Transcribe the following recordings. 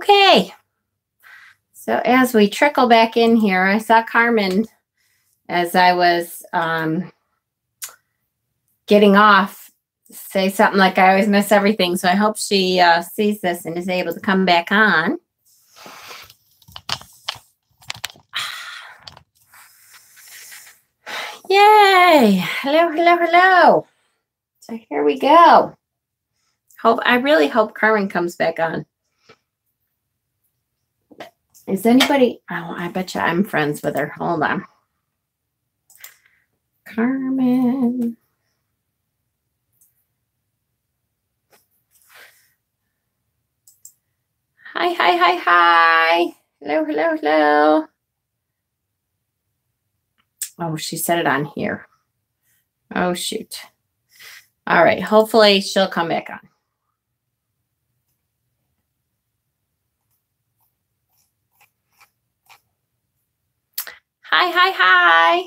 Okay. So as we trickle back in here, I saw Carmen as I was getting off say something like, I always miss everything. So I hope she sees this and is able to come back on. Yay. Hello, hello, hello. So here we go. I really hope Carmen comes back on. Is anybody? Oh, I bet you I'm friends with her. Hold on. Carmen. Hi, hi, hi, hi. Hello, hello, hello. Oh, she said it on here. Oh, shoot. All right. Hopefully she'll come back on. Hi, hi, hi.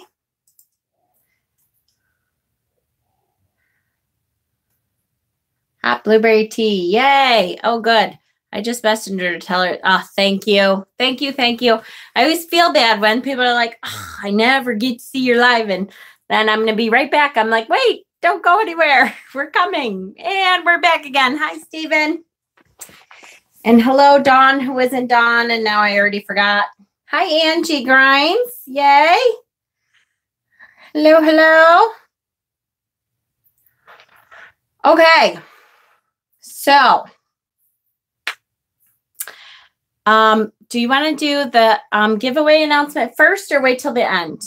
Hot blueberry tea. Yay. Oh, good. I just messaged her to tell her, oh, thank you. Thank you. Thank you. I always feel bad when people are like, oh, I never get to see your live. And then I'm going to be right back. I'm like, wait, don't go anywhere. We're coming. And we're back again. Hi, Stephen. And hello, Dawn, who isn't Dawn. And now I already forgot. Hi, Angie Grimes. Yay. Hello, hello. Okay. So, do you want to do the giveaway announcement first or wait till the end?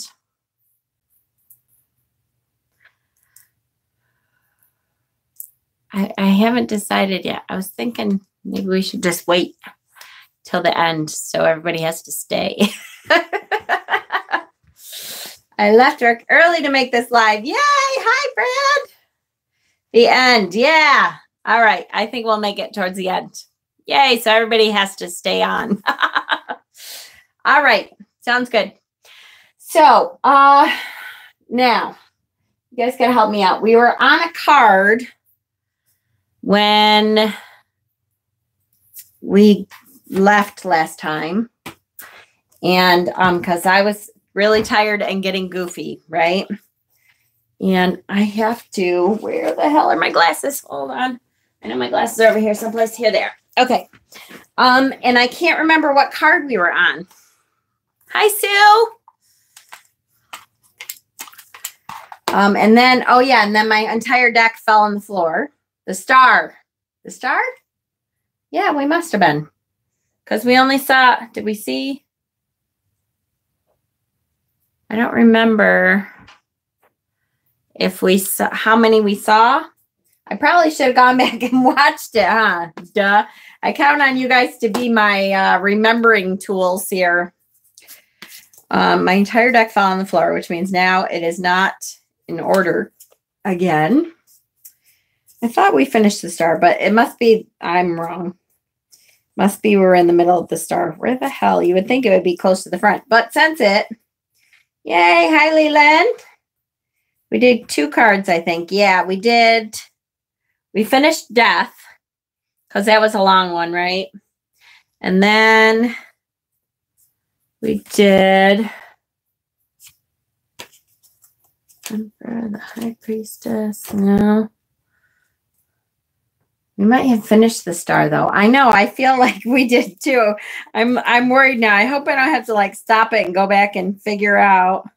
I haven't decided yet. I was thinking maybe we should just wait till the end so everybody has to stay. I left work early to make this live. Yay! Hi, Brad. The end. Yeah. All right. I think we'll make it towards the end. Yay. So everybody has to stay on. All right. Sounds good. So now you guys got to help me out. We were on a card when we left last time. And because I was really tired and getting goofy, right? And I have to, where the hell are my glasses? Hold on. I know my glasses are over here someplace. Here they are. Okay. And I can't remember what card we were on. Hi, Sue. And then, oh yeah, and then my entire deck fell on the floor. The star. The star? Yeah, we must have been. Because we only saw, did we see? I don't remember if we saw, how many we saw. I probably should have gone back and watched it, huh? Duh. I count on you guys to be my remembering tools here. My entire deck fell on the floor, which means now it is not in order again. I thought we finished the star, but it must be, I'm wrong. Must be we're in the middle of the star. Where the hell? You would think it would be close to the front. But since it, yay, hi, Leland. We did 2 cards, I think. Yeah, we did. We finished Death because that was a long one, right? And then we did Emperor, the High Priestess. No. We might have finished the star, though. I know. I feel like we did, too. I'm worried now. I hope I don't have to, like, stop it and go back and figure out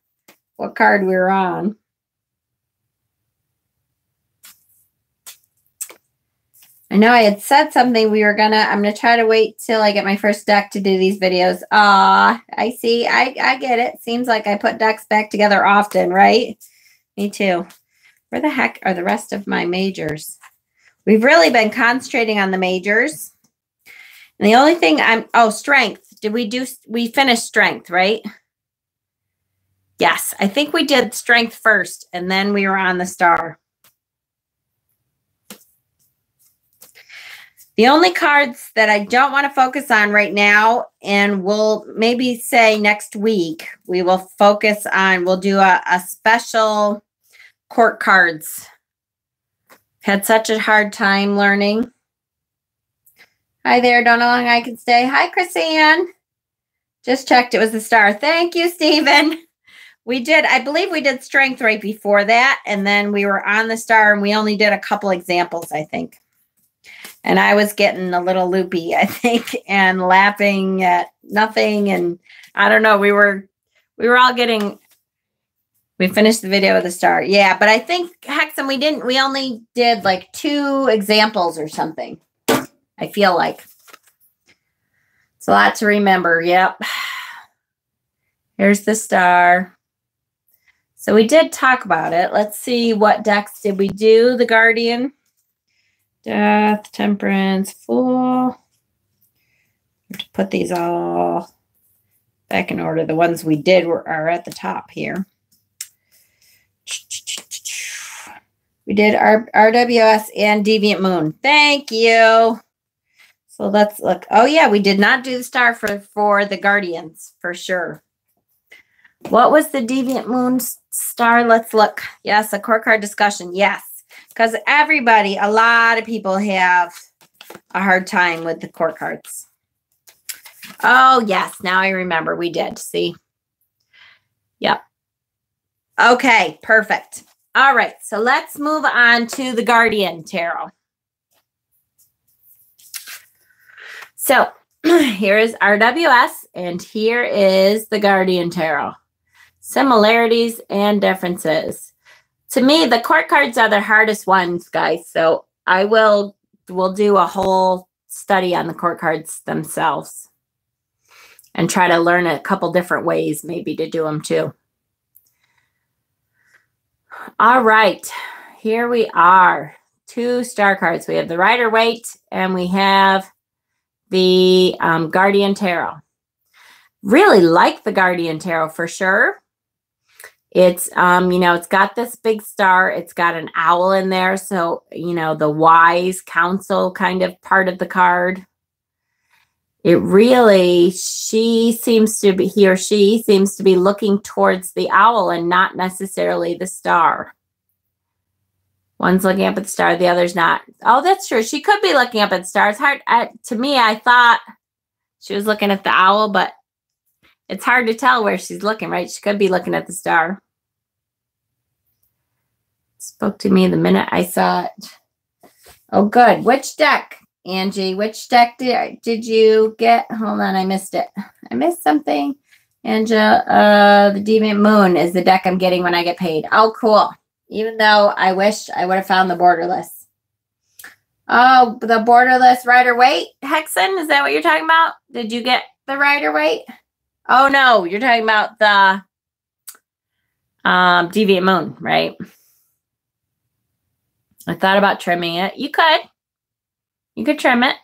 what card we were on. I know I had said something we were gonna, I'm gonna try to wait till I get my first deck to do these videos. I see. I get it. Seems like I put decks back together often, right? Me too. Where the heck are the rest of my majors? We've really been concentrating on the majors. And the only thing strength. We finished strength, right? Yes, I think we did strength first, and then we were on the star. The only cards that I don't want to focus on right now, and we'll maybe say next week, we will focus on, we'll do a special court cards. Had such a hard time learning. Hi there. Don't know how long I can stay. Hi, Chrisanne. Just checked. It was the star. Thank you, Stephen. We did, I believe we did strength right before that. And then we were on the star and we only did a couple examples, I think. And I was getting a little loopy, I think, and laughing at nothing. And I don't know, we were all getting, we finished the video with a star. Yeah, but I think, Hexam, we only did like 2 examples or something. I feel like. It's a lot to remember. Yep. Here's the star. So we did talk about it. Let's see, what decks did we do? The Guardian. Death, Temperance, Fool. To put these all back in order. The ones we did are at the top here. We did RWS and Deviant Moon. Thank you. So let's look. Oh, yeah, we did not do the star for the Guardians, for sure. What was the Deviant Moon star? Let's look. Yes, a core card discussion. Yes. Because a lot of people have a hard time with the core cards. Oh, yes. Now I remember. We did. See? Yep. Okay. Perfect. All right. So let's move on to the Guardian Tarot. So here is RWS and here is the Guardian Tarot. Similarities and differences. To me, the court cards are the hardest ones, guys. So we'll do a whole study on the court cards themselves and try to learn a couple different ways maybe to do them too. All right, here we are. 2 star cards. We have the Rider-Waite and we have the Guardian Tarot. Really like the Guardian Tarot for sure. It's, it's got this big star. It's got an owl in there. So, the wise counsel kind of part of the card. It really, he or she seems to be looking towards the owl and not necessarily the star. One's looking up at the star, the other's not. Oh, that's true. She could be looking up at the star. It's hard. To me, I thought she was looking at the owl, but it's hard to tell where she's looking, right? She could be looking at the star. Spoke to me the minute I saw it. Oh, good. Which deck, Angie? Which deck did you get? Hold on, I missed it. I missed something. Angela, the Deviant Moon is the deck I'm getting when I get paid. Oh, cool. Even though I wish I would have found the Borderless. Oh, the Borderless Rider-Waite, Hexen? Is that what you're talking about? Did you get the Rider-Waite? Oh, no. You're talking about the Deviant Moon, right? I thought about trimming it. You could. You could trim it.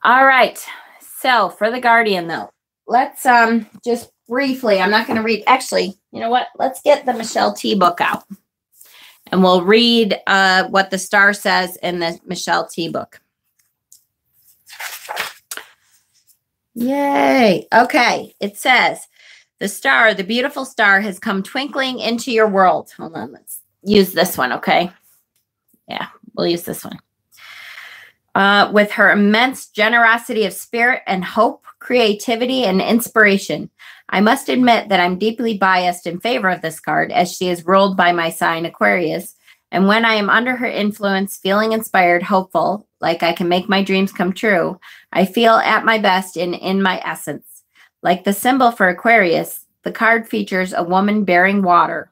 All right. So for the Guardian, though, let's just briefly, I'm not going to read. Actually, you know what? Let's get the Michelle T book out. And we'll read what the star says in the Michelle T book. Yay. Okay. It says, the star, the beautiful star, has come twinkling into your world. Hold on. Let's use this one, okay? Yeah, we'll use this one. With her immense generosity of spirit and hope, creativity, and inspiration. I must admit that I'm deeply biased in favor of this card as she is ruled by my sign Aquarius. And when I am under her influence, feeling inspired, hopeful, like I can make my dreams come true, I feel at my best and in my essence. Like the symbol for Aquarius, the card features a woman bearing water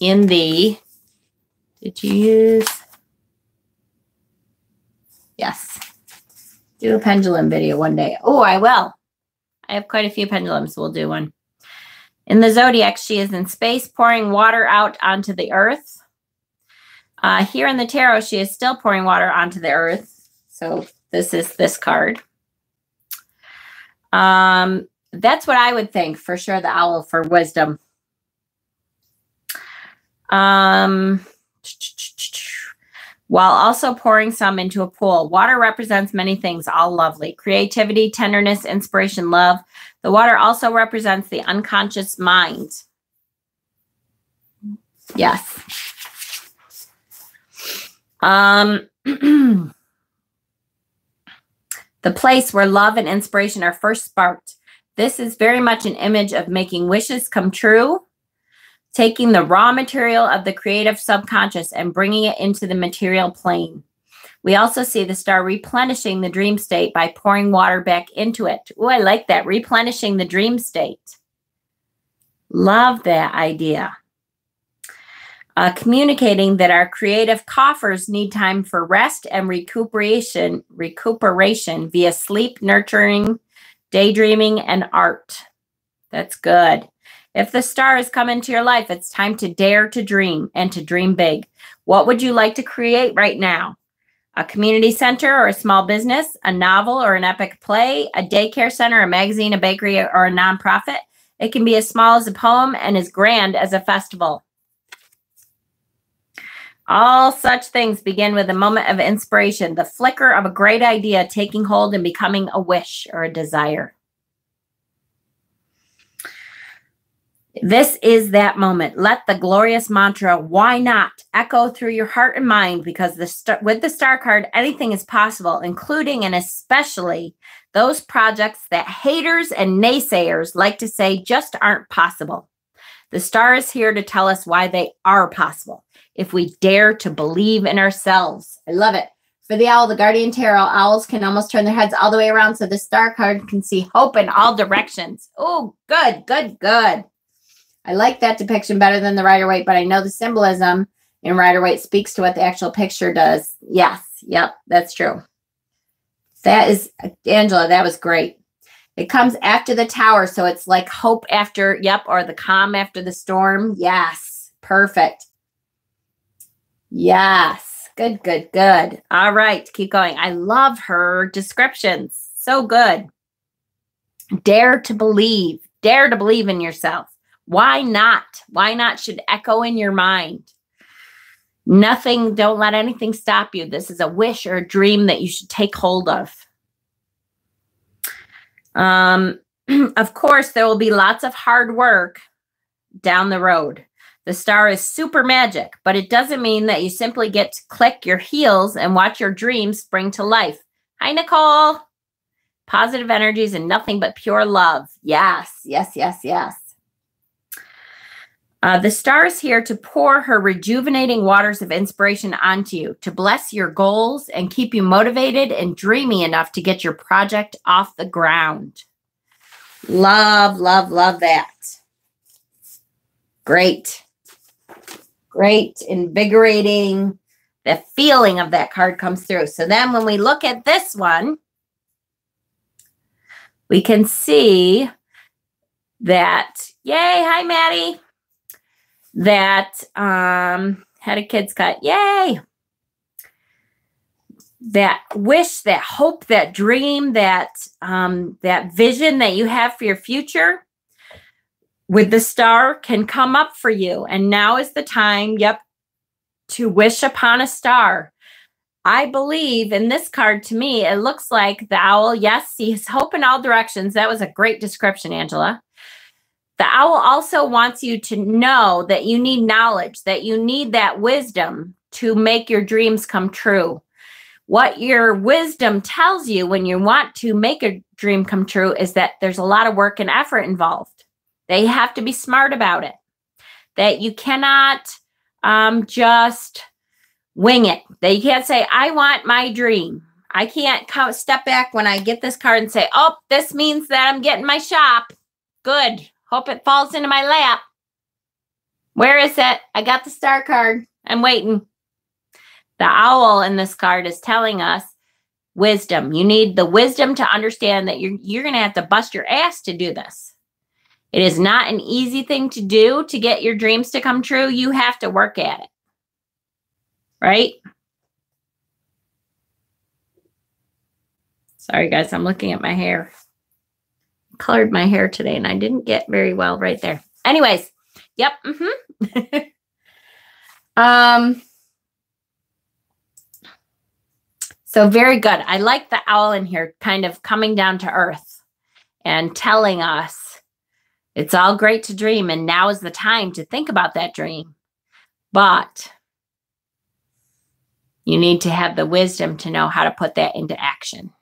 in the, did you use? Yes. Do a pendulum video one day. Oh, I will. I have quite a few pendulums. We'll do one. In the zodiac, she is in space, pouring water out onto the earth. Here in the tarot, she is still pouring water onto the earth. So this is this card. That's what I would think for sure. The owl for wisdom. While also pouring some into a pool. Water represents many things, all lovely. Creativity, tenderness, inspiration, love. The water also represents the unconscious mind. Yes. The place where love and inspiration are first sparked. This is very much an image of making wishes come true, taking the raw material of the creative subconscious and bringing it into the material plane. We also see the star replenishing the dream state by pouring water back into it. Oh, I like that. Replenishing the dream state. Love that idea. Communicating that our creative coffers need time for rest and recuperation via sleep, nurturing, daydreaming, and art. That's good. If the star has come into your life, it's time to dare to dream and to dream big. What would you like to create right now? A community center or a small business, a novel or an epic play, a daycare center, a magazine, a bakery, or a nonprofit. It can be as small as a poem and as grand as a festival. All such things begin with a moment of inspiration, the flicker of a great idea taking hold and becoming a wish or a desire. This is that moment. Let the glorious mantra, why not, echo through your heart and mind, because with the star card, anything is possible, including and especially those projects that haters and naysayers like to say just aren't possible. The star is here to tell us why they are possible, if we dare to believe in ourselves. I love it. For the owl, the guardian tarot, owls can almost turn their heads all the way around so the star card can see hope in all directions. Oh, good, good, good. I like that depiction better than the Rider-Waite, but I know the symbolism in Rider-Waite speaks to what the actual picture does. Yes, yep, that's true. That is, Angela, that was great. It comes after the tower, so it's like hope after, yep, or the calm after the storm. Yes, perfect. Yes, good, good, good. All right, keep going. I love her descriptions. So good. Dare to believe. Dare to believe in yourself. Why not? Why not should echo in your mind. Nothing, don't let anything stop you. This is a wish or a dream that you should take hold of. Of course, there will be lots of hard work down the road. The star is super magic, but it doesn't mean that you simply get to click your heels and watch your dreams spring to life. Hi, Nicole. Positive energies and nothing but pure love. Yes, yes, yes, yes. The star is here to pour her rejuvenating waters of inspiration onto you, to bless your goals and keep you motivated and dreamy enough to get your project off the ground. Love, love, love that. Great. Great, invigorating. The feeling of that card comes through. So then when we look at this one, we can see that, yay, hi, Maddie. That had a kid's cut. Yay. That wish, that hope, that dream, that vision that you have for your future with the star can come up for you. And now is the time, yep, to wish upon a star. I believe in this card, to me, it looks like the owl, yes, sees hope in all directions. That was a great description, Angela. The owl also wants you to know that you need knowledge, that you need that wisdom to make your dreams come true. What your wisdom tells you when you want to make a dream come true is that there's a lot of work and effort involved. They have to be smart about it. That you cannot just wing it. That you can't say, I want my dream. I can't step back when I get this card and say, oh, this means that I'm getting my shop. Good. Hope it falls into my lap. Where is it? I got the star card. I'm waiting. The owl in this card is telling us wisdom. You need the wisdom to understand that you're going to have to bust your ass to do this. It is not an easy thing to do to get your dreams to come true. You have to work at it. Right? Sorry, guys. I'm looking at my hair. Colored my hair today and I didn't get very well right there. Anyways, yep. So very good. I like the owl in here kind of coming down to earth and telling us it's all great to dream and now is the time to think about that dream. But You need to have the wisdom to know how to put that into action.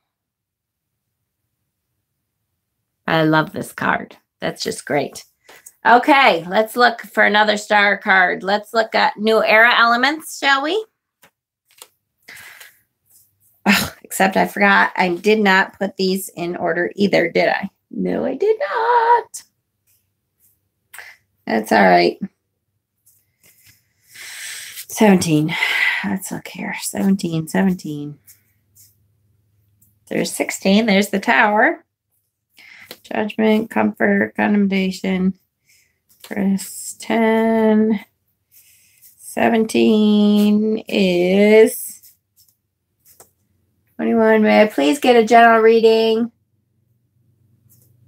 I love this card. That's just great. Okay, let's look for another star card. Let's look at New Era elements, shall we? Oh, except I forgot. I did not put these in order either, did I? No, I did not. That's all right. 17. Let's look here. 17, 17. There's 16. There's the Tower. Judgment, comfort, condemnation. Press 10. 17 is 21. May I please get a general reading?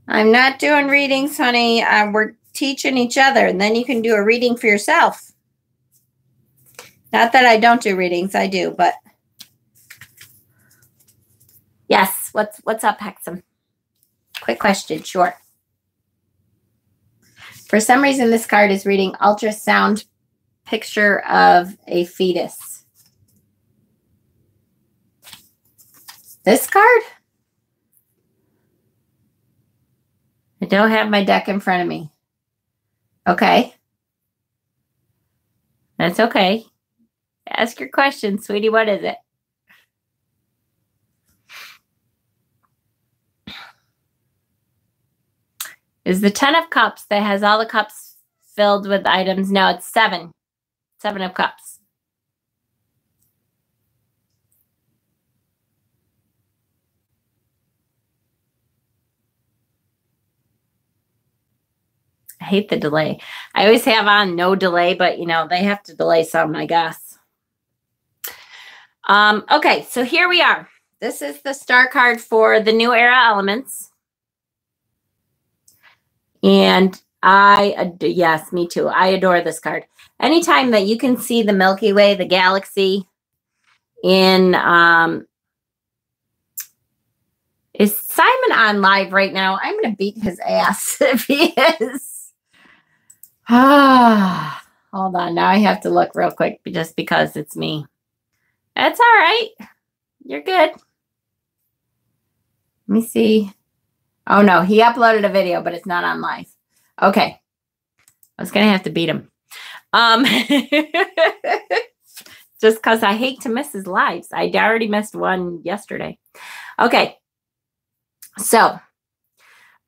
I'm not doing readings, honey. We're teaching each other, and then you can do a reading for yourself. Not that I don't do readings, I do, but yes. What's up, Hexam? Quick question, short. For some reason, this card is reading ultrasound picture of a fetus. This card? I don't have my deck in front of me. Okay. That's okay. Ask your question, sweetie. What is it? Is the 10 of Cups that has all the cups filled with items? No, it's 7. 7 of Cups. I hate the delay. I always have on no delay, but you know, they have to delay some, I guess. Okay, so here we are. This is the star card for the New Era elements. And yes, me too. I adore this card. Anytime that you can see the Milky Way, the galaxy in, is Simon on live right now? I'm going to beat his ass if he is. Hold on. Now I have to look real quick just because it's me. That's all right. You're good. Let me see. Oh, no. He uploaded a video, but it's not on live. Okay. I was going to have to beat him. Just because I hate to miss his lives. I already missed one yesterday. Okay. So,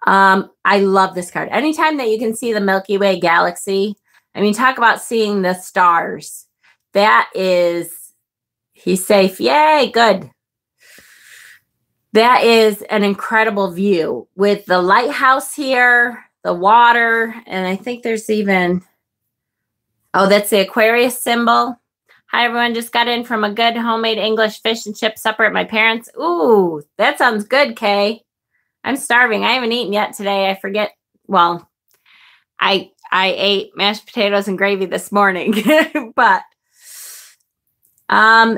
I love this card. Anytime that you can see the Milky Way galaxy, I mean, talk about seeing the stars. That is... He's safe. Yay, good. That is an incredible view with the lighthouse here, the water, and I think there's even, oh, that's the Aquarius symbol. Hi, everyone. Just got in from a good homemade English fish and chip supper at my parents'. Ooh, that sounds good, Kay. I'm starving. I haven't eaten yet today. I forget. Well, I ate mashed potatoes and gravy this morning, but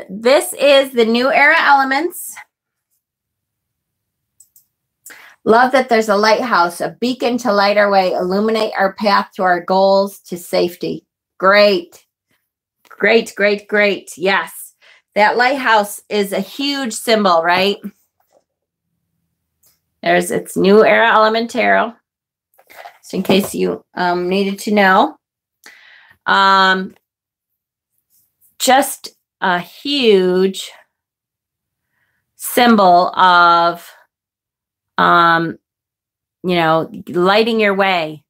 this is the New Era elements. Love that there's a lighthouse, a beacon to light our way, illuminate our path to our goals, to safety. Great. Great, great, great. Yes. That lighthouse is a huge symbol, right? There's its New Era element tarot. Just in case you needed to know. Just a huge symbol of, you know, lighting your way,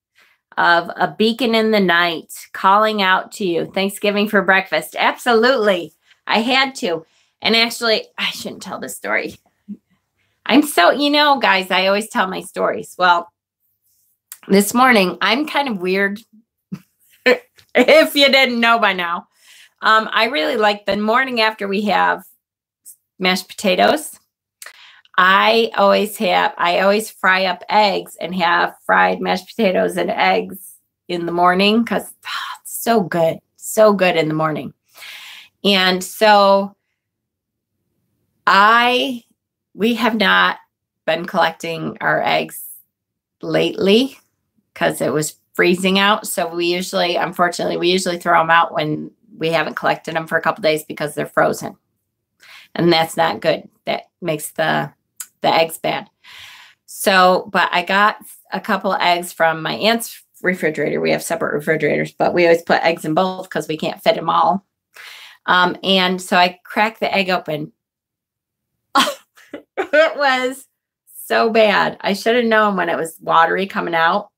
of a beacon in the night, calling out to you. Thanksgiving for breakfast. Absolutely. I had to. And actually, I shouldn't tell this story. I'm so, you know, guys, I always tell my stories. Well, this morning, I'm kind of weird. If you didn't know by now. I really like the morning after we have mashed potatoes. I always fry up eggs and have fried mashed potatoes and eggs in the morning because it's so good in the morning. And so we have not been collecting our eggs lately because it was freezing out. So unfortunately, we usually throw them out when we haven't collected them for a couple days because they're frozen. and that's not good. That makes the eggs bad. So, but I got a couple of eggs from my aunt's refrigerator. We have separate refrigerators, but we always put eggs in both because we can't fit them all. And so I cracked the egg open. It was so bad. I should have known when it was watery coming out.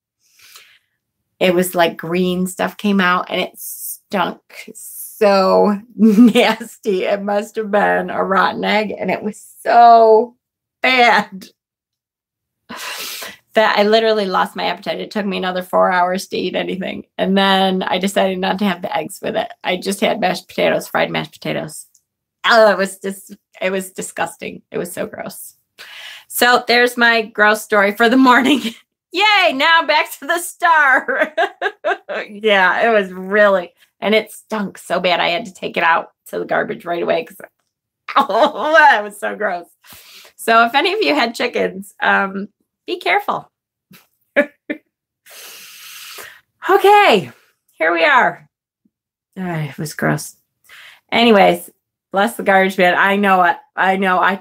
It was like green stuff came out and it stunk so nasty. It must have been a rotten egg, and it was so bad that I literally lost my appetite. It took me another 4 hours to eat anything. And then I decided not to have the eggs with it. I just had mashed potatoes, fried mashed potatoes. Oh, it was disgusting. It was so gross. So there's my gross story for the morning. Yay, now back to the star. Yeah, it was really, and it stunk so bad. I had to take it out to the garbage right away because it was so gross. So if any of you had chickens, be careful. Okay, here we are. It was gross. Anyways, bless the garbage bin. I know it. I know. I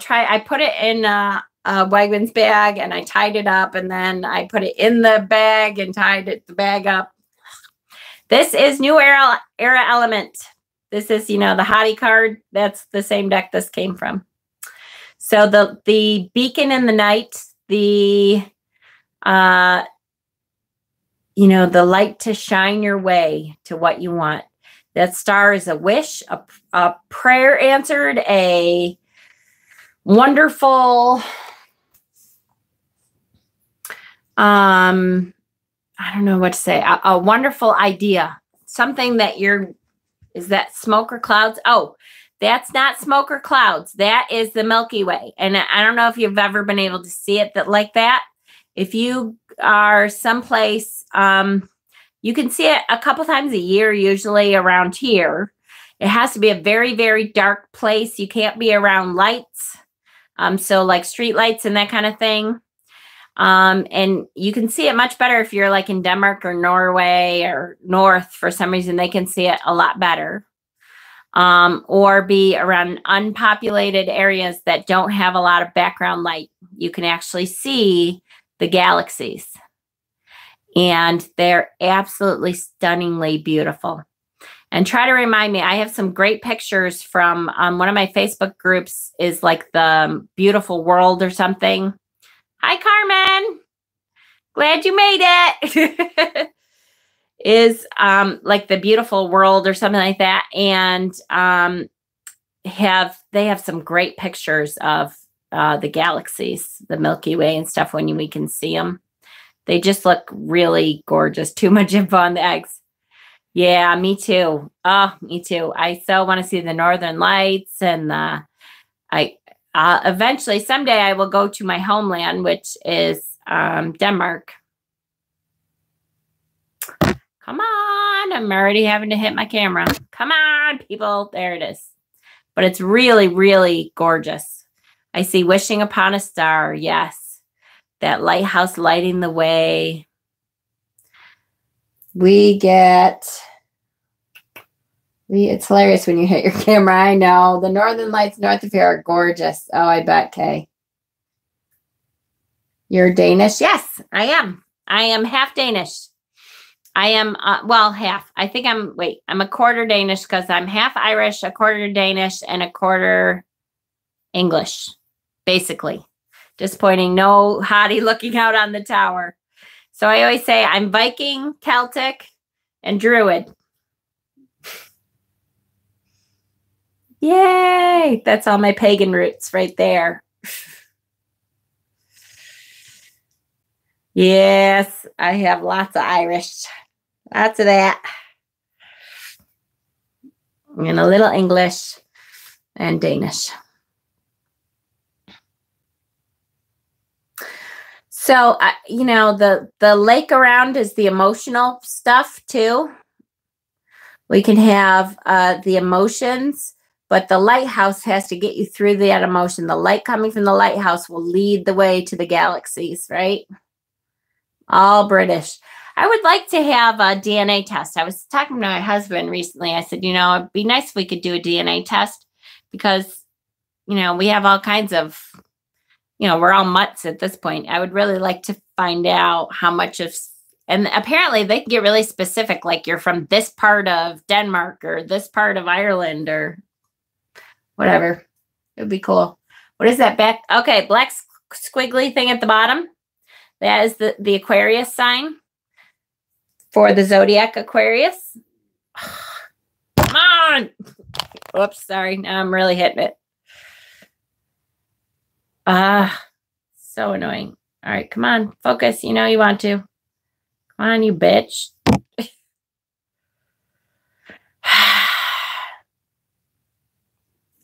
put it in a Wegmans bag and I tied it up, and then I put it in the bag and tied the bag up. This is New Era Element. This is, the Hottie card. That's the same deck this came from. So the beacon in the night, the light to shine your way to what you want. That star is a wish, a prayer answered, a wonderful, I don't know what to say, a wonderful idea. Something that is that smoke or clouds? Oh, that's not smoke or clouds. That is the Milky Way. And I don't know if you've ever been able to see it like that. If you are someplace, you can see it a couple times a year, usually around here. It has to be a very, very dark place. You can't be around lights. So like street lights and that kind of thing. And you can see it much better if you're like in Denmark or Norway or North. For some reason, they can see it a lot better. Or be around unpopulated areas that don't have a lot of background light. You can actually see the galaxies. And they're absolutely stunningly beautiful. And try to remind me, I have some great pictures from one of my Facebook groups is like the Beautiful World or something. Hi, Carmen. Glad you made it. Is like the Beautiful World or something like that. And they have some great pictures of the galaxies, the Milky Way and stuff when we can see them. They just look really gorgeous. Too much info on the eggs. Yeah, me too. Oh, me too. I so want to see the Northern Lights, and eventually someday I will go to my homeland, which is Denmark. Come on. I'm already having to hit my camera. Come on, people. There it is. But it's really, really gorgeous. I see Wishing Upon a Star. Yes. That lighthouse lighting the way. It's hilarious when you hit your camera. I know. The Northern Lights north of here are gorgeous. Oh, I bet, Kay. You're Danish? Yes, I am. I am half Danish. I am, half. I think I'm a quarter Danish because I'm half Irish, a quarter Danish, and a quarter English, basically. Disappointing. No hottie looking out on the tower. So I always say I'm Viking, Celtic, and Druid. Yay! That's all my pagan roots right there. Yes, I have lots of Irish. Lots of that. And a little English and Danish. So, the lake around is the emotional stuff too. We can have the emotions, but the lighthouse has to get you through that emotion. The light coming from the lighthouse will lead the way to the galaxies, right? All British. I would like to have a DNA test. I was talking to my husband recently. I said, it'd be nice if we could do a DNA test because you know, we have all kinds of, you know, we're all mutts at this point. I would really like to find out how much of, and apparently they can get really specific, like you're from this part of Denmark or this part of Ireland or whatever. It would be cool. What is that back? Okay, black squiggly thing at the bottom. That is the Aquarius sign for the zodiac Aquarius. Come on. Whoops, sorry. Now I'm really hitting it. So annoying. All right, come on. Focus. You know you want to. Come on, you bitch.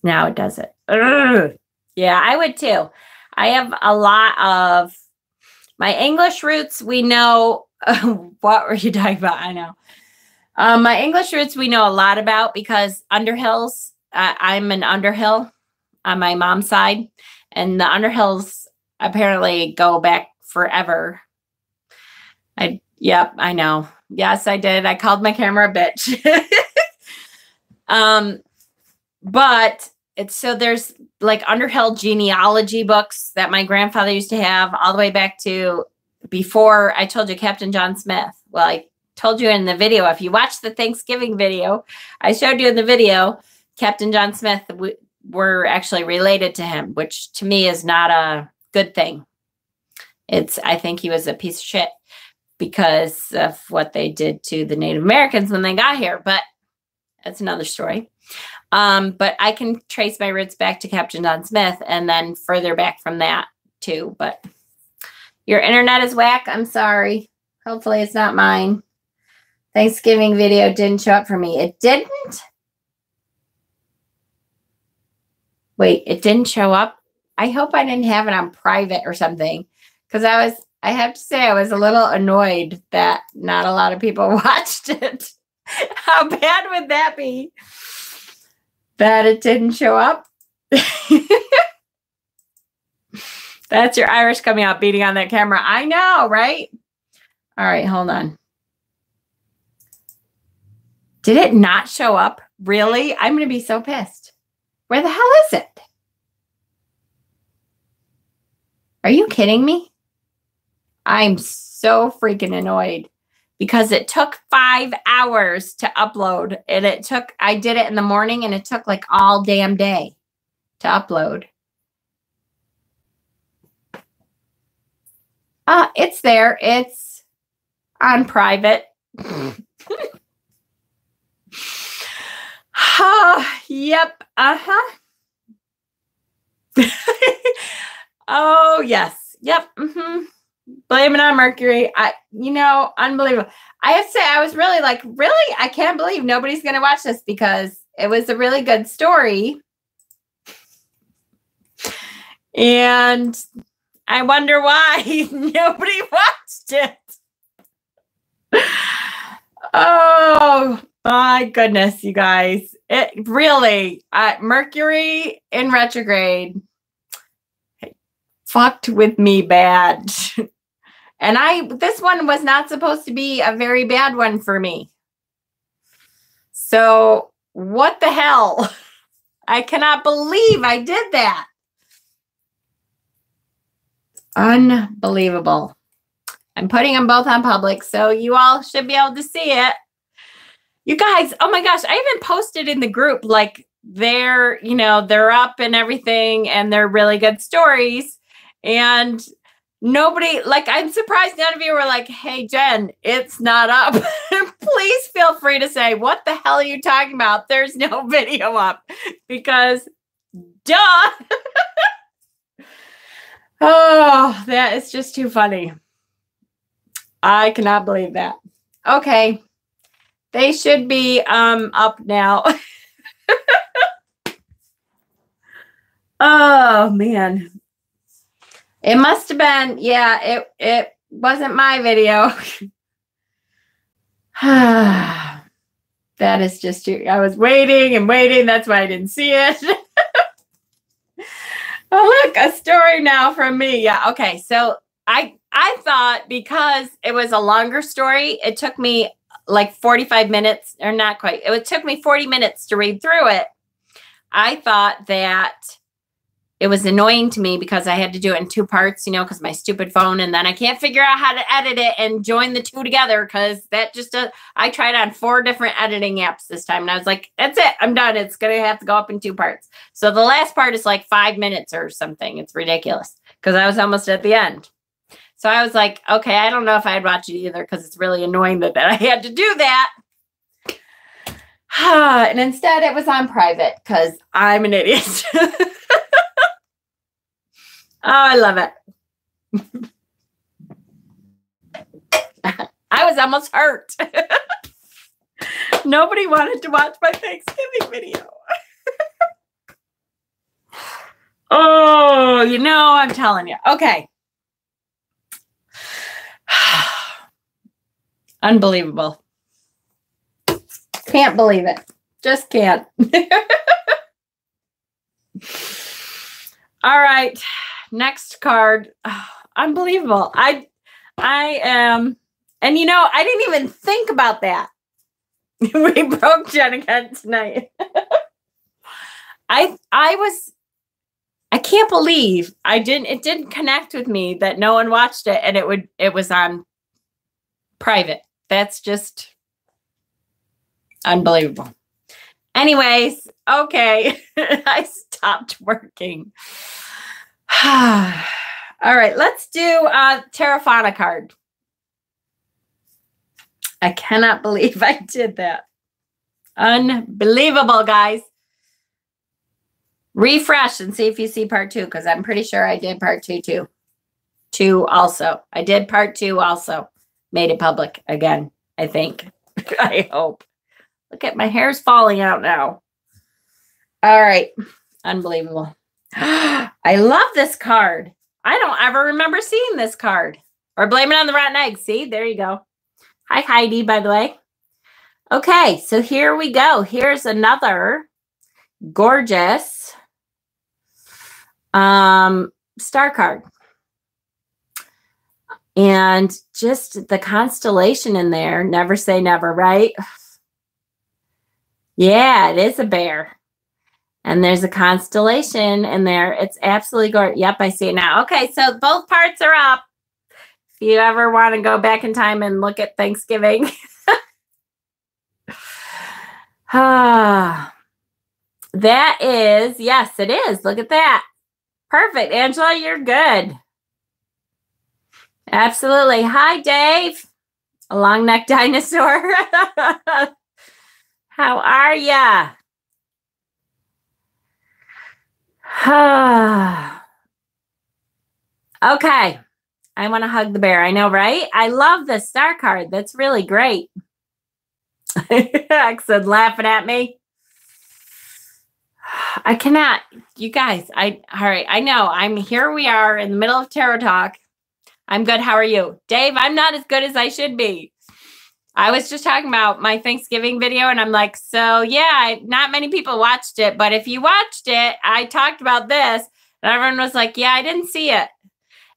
Now it does it. Ugh. Yeah, I would too. I have a lot of my English roots. We know what were you talking about? I know. My English roots we know a lot about because Underhills. I'm an Underhill on my mom's side, and the Underhills apparently go back forever. Yep, I know. Yes, I did. I called my camera a bitch. But it's so there's like Underhill genealogy books that my grandfather used to have all the way back to before I told you Captain John Smith. Well, I told you in the video, if you watch the Thanksgiving video, I showed you in the video, Captain John Smith, were actually related to him, which to me is not a good thing. I think he was a piece of shit because of what they did to the Native Americans when they got here, but that's another story. But I can trace my roots back to Captain John Smith and then further back from that too. But your internet is whack. I'm sorry. Hopefully it's not mine. Thanksgiving video didn't show up for me. It didn't? Wait, it didn't show up? I hope I didn't have it on private or something. Because I have to say, I was a little annoyed that not a lot of people watched it. How bad would that be? That it didn't show up? That's your Irish coming out beating on that camera. I know, right? All right, hold on. Did it not show up? Really? I'm going to be so pissed. Where the hell is it? Are you kidding me? I'm so freaking annoyed because it took 5 hours to upload and I did it in the morning and it took like all damn day to upload. It's there. It's on private. Yep. Oh, yes. Yep. Blame it on Mercury. Unbelievable. I have to say, I was really like, really? I can't believe nobody's going to watch this because it was a really good story. And I wonder why nobody watched it. Oh, my goodness, you guys. It really, Mercury in retrograde fucked with me bad. And this one was not supposed to be a very bad one for me. So what the hell? I cannot believe I did that. Unbelievable. I'm putting them both on public, so you all should be able to see it. You guys, oh my gosh, I even posted in the group, like they're up and everything, and they're really good stories. And nobody, like, I'm surprised none of you were like, hey, Jen, it's not up. Please feel free to say, what the hell are you talking about? There's no video up because duh. Oh, that is just too funny. I cannot believe that. Okay. They should be up now. Oh, man. It must have been, yeah, it wasn't my video. That is just, I was waiting and waiting. That's why I didn't see it. Oh, look, a story now from me. Yeah, okay. So I thought because it was a longer story, it took me like 45 minutes, or not quite. It took me 40 minutes to read through it. I thought that it was annoying to me because I had to do it in 2 parts, you know, because my stupid phone, and then I can't figure out how to edit it and join the 2 together because that just I tried on 4 different editing apps this time, and I was like, that's it, I'm done. It's gonna have to go up in 2 parts. So the last part is like 5 minutes or something. It's ridiculous because I was almost at the end. So I was like, okay, I don't know if I'd watch it either because it's really annoying that I had to do that. And instead it was on private because I'm an idiot. Oh, I love it. I was almost hurt. Nobody wanted to watch my Thanksgiving video. Oh, you know, I'm telling you. Okay. Unbelievable. Can't believe it. Just can't. All right. Next card. Oh, unbelievable. I am, and you know, I didn't even think about that. We broke Jen again tonight. I can't believe it didn't connect with me that no one watched it and it was on private. That's just unbelievable. Anyways, okay. I stopped working. All right, let's do a Terrafauna card. I cannot believe I did that. Unbelievable, guys. Refresh and see if you see part 2, because I'm pretty sure I did part 2 too. 2 also. I did part 2 also. Made it public again, I think. I hope. Look at my hair's falling out now. All right. Unbelievable. I love this card. I don't ever remember seeing this card. Or blame it on the rotten egg. See, there you go. Hi, Heidi, by the way. Okay, so here we go. Here's another gorgeous star card. And just the constellation in there. Never say never, right? Yeah, it is a bear. And there's a constellation in there. It's absolutely gorgeous. Yep, I see it now. Okay, so both parts are up. If you ever want to go back in time and look at Thanksgiving. That is, yes, it is. Look at that. Perfect. Angela, you're good. Absolutely. Hi, Dave. A long neck dinosaur. How are ya? Okay. I want to hug the bear. I know, right? I love this star card. That's really great. Excellent. Laughing at me. I cannot. You guys, all right. I know. Here we are in the middle of Tarot Talk. I'm good. How are you? Dave, I'm not as good as I should be. I was just talking about my Thanksgiving video, and I'm like, so yeah, not many people watched it, but if you watched it, I talked about this, and everyone was like, yeah, I didn't see it.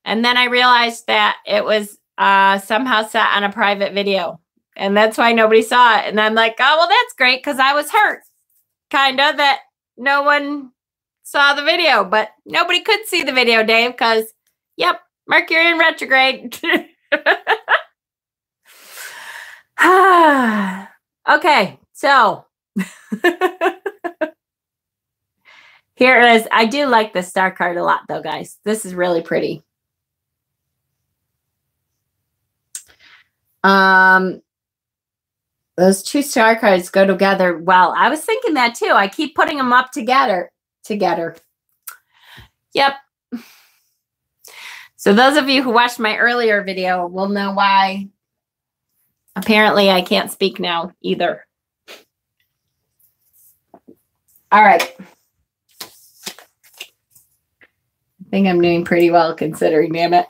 And then I realized that it was somehow set on a private video, and that's why nobody saw it. And I'm like, oh, well, that's great, because I was hurt, kind of, that no one saw the video, but nobody could see the video, Dave, because, yep, Mercury in retrograde. Okay, so here it is. I do like the star card a lot, though, guys. This is really pretty. Those 2 star cards go together well. I was thinking that too. I keep putting them up together. Yep. So those of you who watched my earlier video will know why. Apparently, I can't speak now either. All right. I think I'm doing pretty well considering, damn it.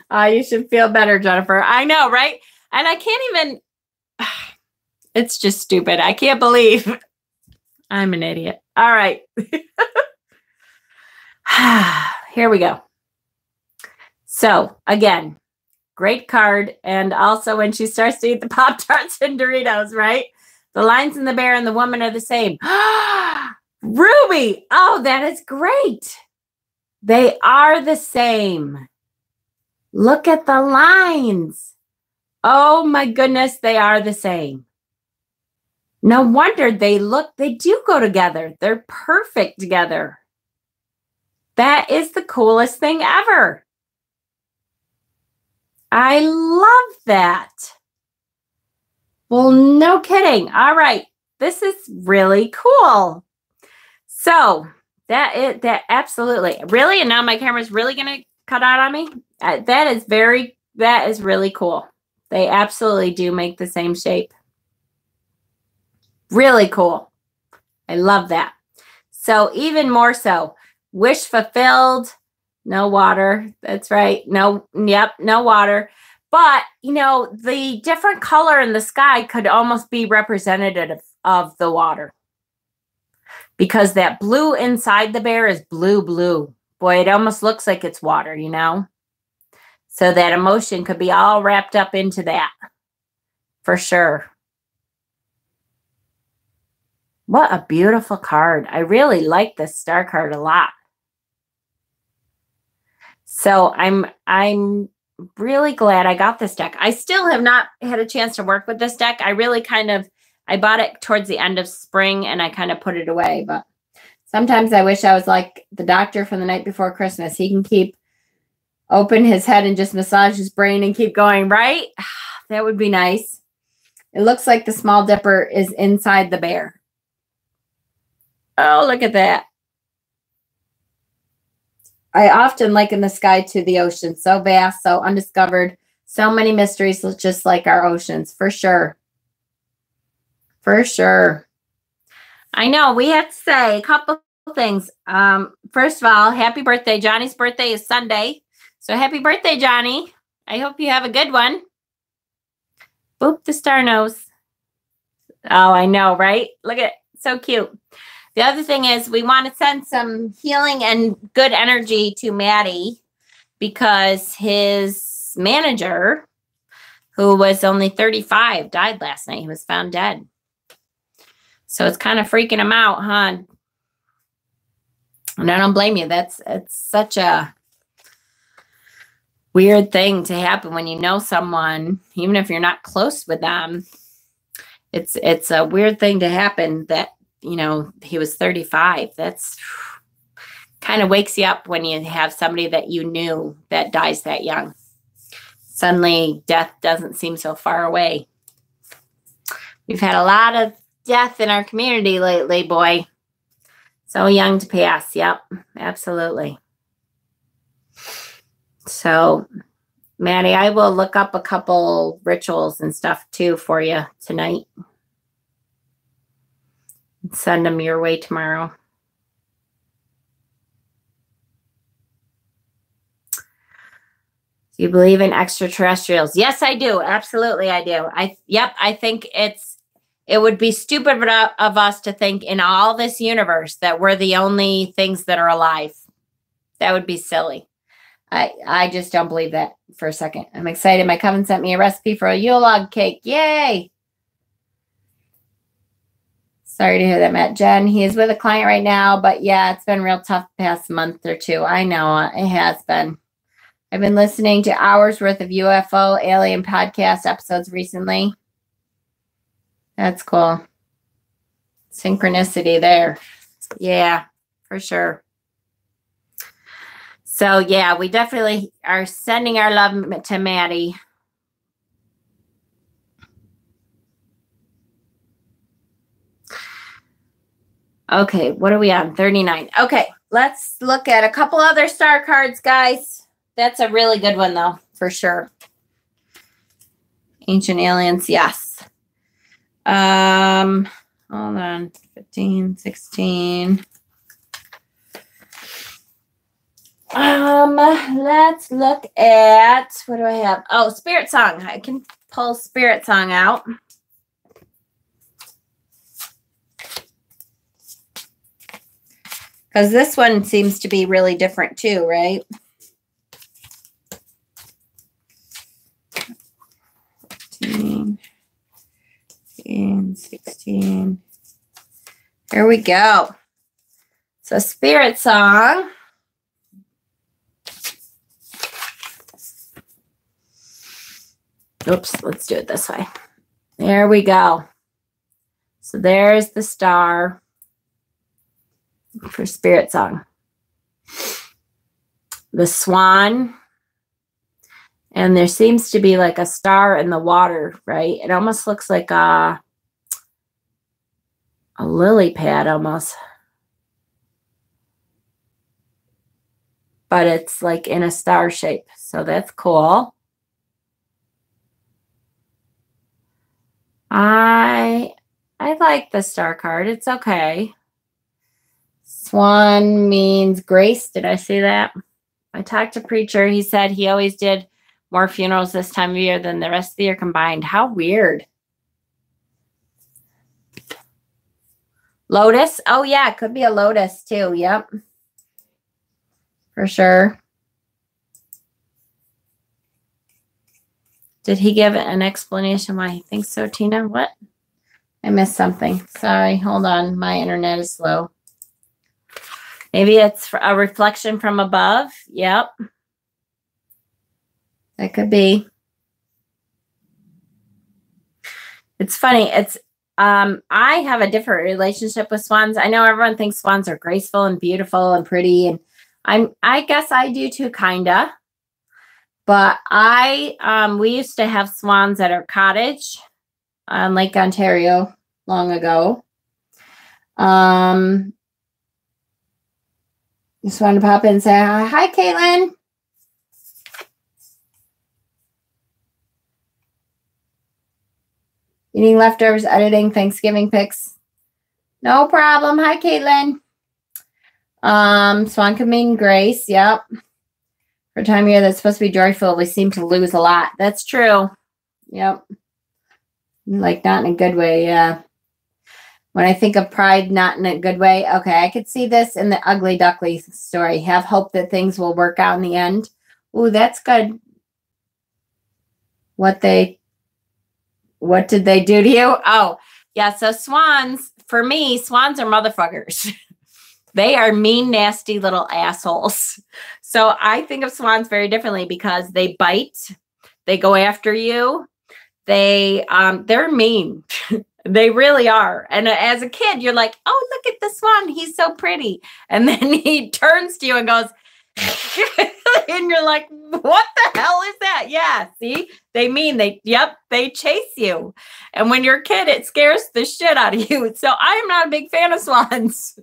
You should feel better, Jennifer. I know, right? And I can't even, it's just stupid. I can't believe I'm an idiot. All right. Here we go. So again, great card. And also when she starts to eat the Pop-Tarts and Doritos, right? The lines in the bear and the woman are the same. Ruby. Oh, that is great. They are the same. Look at the lines. Oh my goodness, they are the same. No wonder they do go together. They're perfect together. That is the coolest thing ever. I love that. Well, no kidding. All right. This is really cool. So that absolutely. Really? And now my camera's really going to cut out on me? That is really cool. They absolutely do make the same shape. Really cool. I love that. So even more so, wish fulfilled, no water. That's right. No water. But, you know, the different color in the sky could almost be representative of the water. Because that blue inside the bear is blue. Boy, it almost looks like it's water, you know? So that emotion could be all wrapped up into that. For sure. What a beautiful card. I really like this star card a lot. So I'm really glad I got this deck. I still have not had a chance to work with this deck. I really I bought it towards the end of spring and I kind of put it away. But sometimes I wish I was like the doctor from the night before Christmas. He can open his head and just massage his brain and keep going, right? That would be nice. It looks like the Small Dipper is inside the bear. Oh, look at that. I often liken the sky to the ocean. So vast, so undiscovered. So many mysteries, just like our oceans. For sure. For sure. I know. We have to say a couple things. First of all, happy birthday. Johnny's birthday is Sunday. So happy birthday, Johnny. I hope you have a good one. Boop the star nose. Oh, I know, right? Look at it. So cute. The other thing is we want to send some healing and good energy to Maddie because his manager, who was only 35, died last night. He was found dead. So it's kind of freaking him out, huh? And I don't blame you. It's such a weird thing to happen when you know someone, even if you're not close with them. It's a weird thing to happen that, you know, he was 35. That's kind of wakes you up when you have somebody that you knew that dies that young. Suddenly, death doesn't seem so far away. We've had a lot of death in our community lately, boy. So young to pass. Yep, absolutely. So, Maddie, I will look up a couple rituals and stuff too for you tonight. Send them your way tomorrow. Do you believe in extraterrestrials? Yes, I do. Absolutely, I do. I think it would be stupid of us to think in all this universe that we're the only things that are alive. That would be silly. I just don't believe that for a second. I'm excited. My coven sent me a recipe for a Yule log cake. Yay! Sorry to hear that, Matt. Jen, he is with a client right now, but yeah, it's been real tough the past month or two. I know it has been. I've been listening to hours worth of UFO alien podcast episodes recently. That's cool. Synchronicity there. Yeah, for sure. So yeah, we definitely are sending our love to Maddie. Okay, what are we on? 39. Okay, let's look at a couple other star cards, guys. That's a really good one, though, for sure. Ancient aliens, yes. Hold on. 15, 16. Let's look at, what do I have? Oh, Spirit Song. I can pull Spirit Song out. Because this one seems to be really different too, right? 15, 16. Here we go. So Spirit Song. Oops, let's do it this way. There we go. So there's the star for Spirit Song. The swan. And there seems to be like a star in the water, right? It almost looks like a lily pad almost. But it's like in a star shape. So that's cool. I like the star card. It's okay. Swan means grace. Did I say that? I talked to Preacher. He said he always did more funerals this time of year than the rest of the year combined. How weird. Lotus. Oh, yeah. It could be a lotus, too. Yep. For sure. Did he give an explanation why he thinks so, Tina? What? I missed something. Sorry. Hold on. My internet is slow. Maybe it's a reflection from above. Yep. That could be. It's funny. I have a different relationship with swans. I know everyone thinks swans are graceful and beautiful and pretty, and I guess I do too, kinda. But we used to have swans at our cottage on Lake Ontario long ago. Just wanted to pop in and say hi, Caitlin. Eating leftovers, editing Thanksgiving pics. No problem. Hi, Caitlin. Swan could mean grace. Yep. For a time of year that's supposed to be joyful, we seem to lose a lot. That's true. Yep. Like not in a good way. Yeah. When I think of pride, not in a good way. Okay. I could see this in the Ugly Duckling story. Have hope that things will work out in the end. Ooh, that's good. What did they do to you? Oh, yeah. So swans, for me, swans are motherfuckers. They are mean, nasty little assholes. So I think of swans very differently because they bite. They go after you. They're mean. They really are. And as a kid, you're like, oh, look at the swan. He's so pretty. And then he turns to you and goes, and you're like, what the hell is that? Yeah, see, they chase you. And when you're a kid, it scares the shit out of you. So I am not a big fan of swans.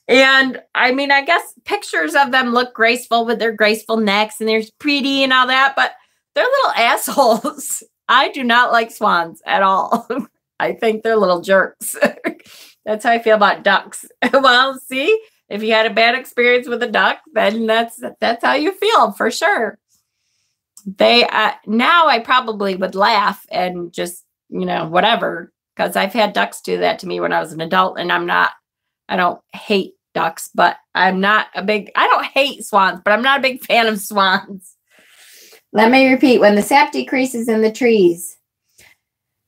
And I mean, I guess pictures of them look graceful with their graceful necks and they're pretty and all that, but they're little assholes. I do not like swans at all. I think they're little jerks. That's how I feel about ducks. Well, see, if you had a bad experience with a duck, then that's how you feel for sure. Now I probably would laugh and just, whatever, because I've had ducks do that to me when I was an adult, and I don't hate ducks, but I don't hate swans, but I'm not a big fan of swans. Let me repeat, when the sap decreases in the trees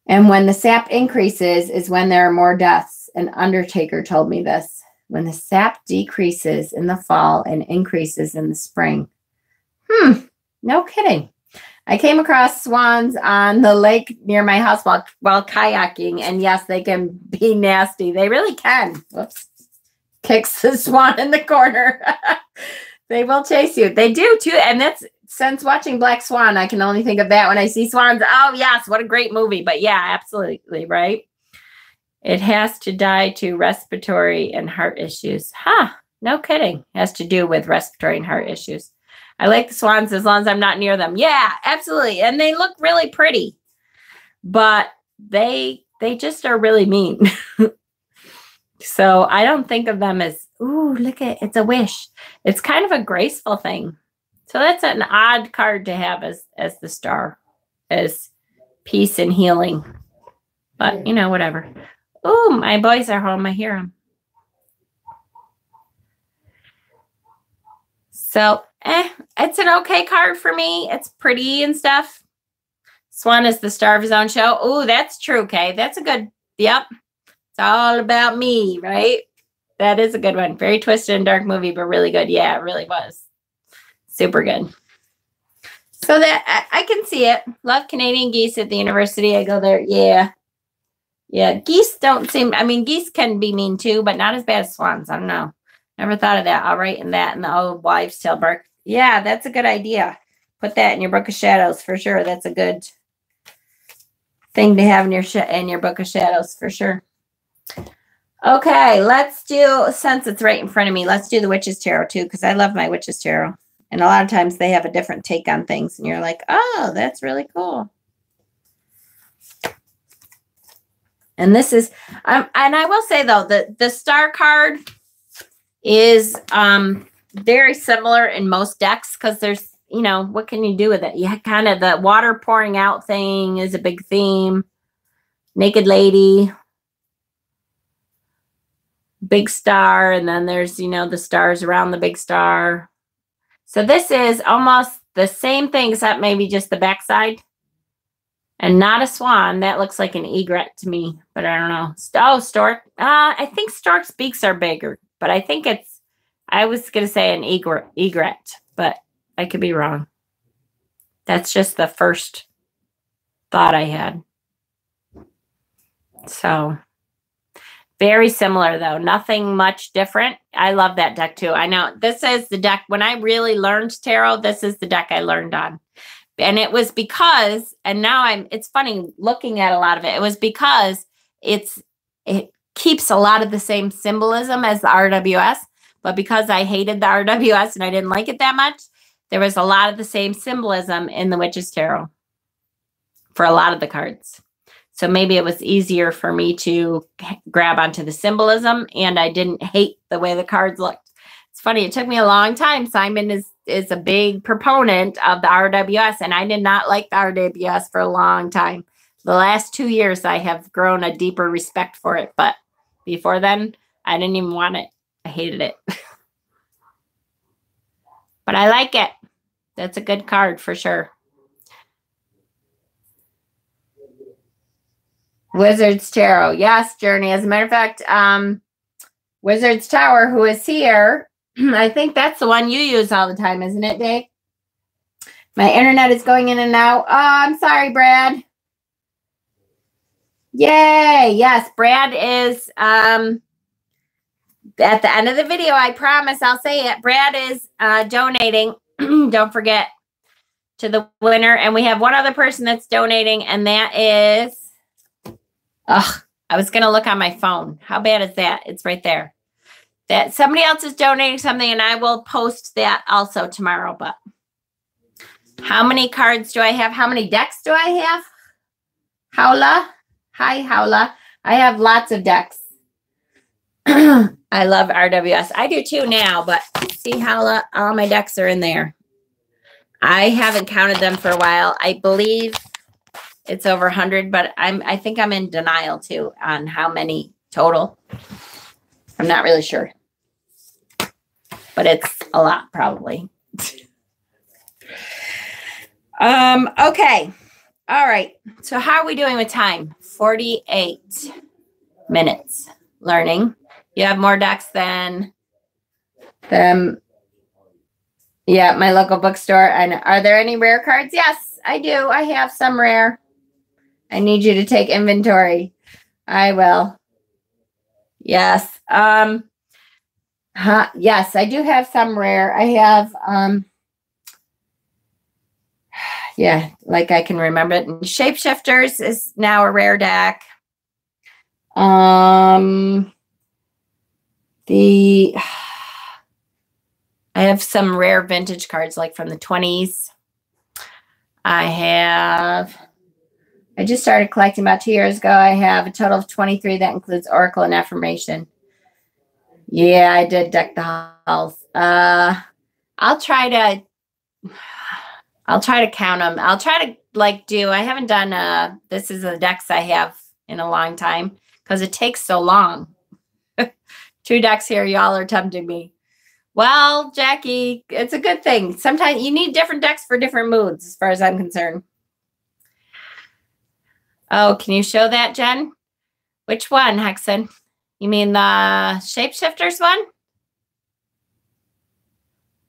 and when the sap increases is when there are more deaths. An undertaker told me this. When the sap decreases in the fall and increases in the spring. No kidding. I came across swans on the lake near my house while kayaking, and yes, they can be nasty. They really can. Whoops. Kicks the swan in the corner. They will chase you. They do too. And that's since watching Black Swan, I can only think of that when I see swans. Oh, yes. What a great movie. But yeah, absolutely. Right. It has to die to respiratory and heart issues. No kidding. It has to do with respiratory and heart issues. I like the swans as long as I'm not near them. Yeah, absolutely. And they look really pretty, but they just are really mean. So I don't think of them as, ooh, look at it's a wish. It's kind of a graceful thing. So that's an odd card to have as the star, as peace and healing. But, whatever. Ooh, my boys are home. I hear them. So, it's an okay card for me. It's pretty and stuff. Swan is the star of his own show. Ooh, that's true, Kay. That's a good, yep. It's all about me, right? That is a good one. Very twisted and dark movie, but really good. Yeah, it really was. Super good. So that I can see it. Love Canadian geese at the university. I go there. Yeah. Yeah. Geese don't seem, I mean, geese can be mean too, but not as bad as swans. I don't know. Never thought of that. I'll write in that in the Old Wives' Tale book. Yeah, that's a good idea. Put that in your Book of Shadows for sure. That's a good thing to have in your Book of Shadows for sure. Okay, let's do, since it's right in front of me, let's do the Witch's Tarot too, because I love my Witch's Tarot. And a lot of times they have a different take on things, and you're like, oh, that's really cool. And this is, and I will say though, the Star card is very similar in most decks, because there's, you know, what can you do with it? You kind of, the water pouring out thing is a big theme. Naked lady. Big star, and then there's, you know, the stars around the big star. So this is almost the same thing, except maybe just the backside. And not a swan. That looks like an egret to me, but I don't know. Oh, stork. I think stork's beaks are bigger, but I think it's, I was going to say an egret, but I could be wrong. That's just the first thought I had. So very similar, though. Nothing much different. I love that deck, too. I know this is the deck. When I really learned tarot, this is the deck I learned on. And it was because, and now it's funny looking at a lot of it. It was because it keeps a lot of the same symbolism as the RWS. But because I hated the RWS and I didn't like it that much, there was a lot of the same symbolism in the Witch's Tarot for a lot of the cards. So maybe it was easier for me to grab onto the symbolism, and I didn't hate the way the cards looked. It's funny. It took me a long time. Simon is a big proponent of the RWS, and I did not like the RWS for a long time. The last 2 years, I have grown a deeper respect for it. But before then, I didn't even want it. I hated it. But I like it. That's a good card for sure. Wizard's Tarot. Yes, Journey. As a matter of fact, Wizard's Tower, who is here, I think that's the one you use all the time, isn't it, Dave? My internet is going in and out. Oh, I'm sorry, Brad. Yay. Yes, Brad is at the end of the video, I promise I'll say it. Brad is donating. Don't forget, to the winner. And we have one other person that's donating, and that is... Ugh, I was going to look on my phone. How bad is that? It's right there. That somebody else is donating something, and I will post that also tomorrow. But how many cards do I have? How many decks do I have? Howla. Hi, Howla. I have lots of decks. I love RWS. I do too now, but see, Howla, all my decks are in there. I haven't counted them for a while. I believe it's over 100, but I think I'm in denial too on how many total. I'm not really sure, but it's a lot probably. Okay. All right. So how are we doing with time? 48 minutes learning. You have more decks than them. Yeah, my local bookstore. And are there any rare cards? Yes, I do. I have some rare. I need you to take inventory. I will. Yes. Yes, I do have some rare. I have, yeah, like I can remember it. And Shapeshifters is now a rare deck. I have some rare vintage cards like from the 20s. I just started collecting about 2 years ago. I have a total of 23. That includes Oracle and Affirmation. Yeah, I did deck the halls. I'll try to count them. I'll try to I haven't done this is the decks I have in a long time because it takes so long. 2 decks here, y'all are tempting me. Well, Jackie, it's a good thing. Sometimes you need different decks for different moods as far as I'm concerned. Oh, can you show that, Jen? Which one, Hexen? You mean the Shapeshifters one?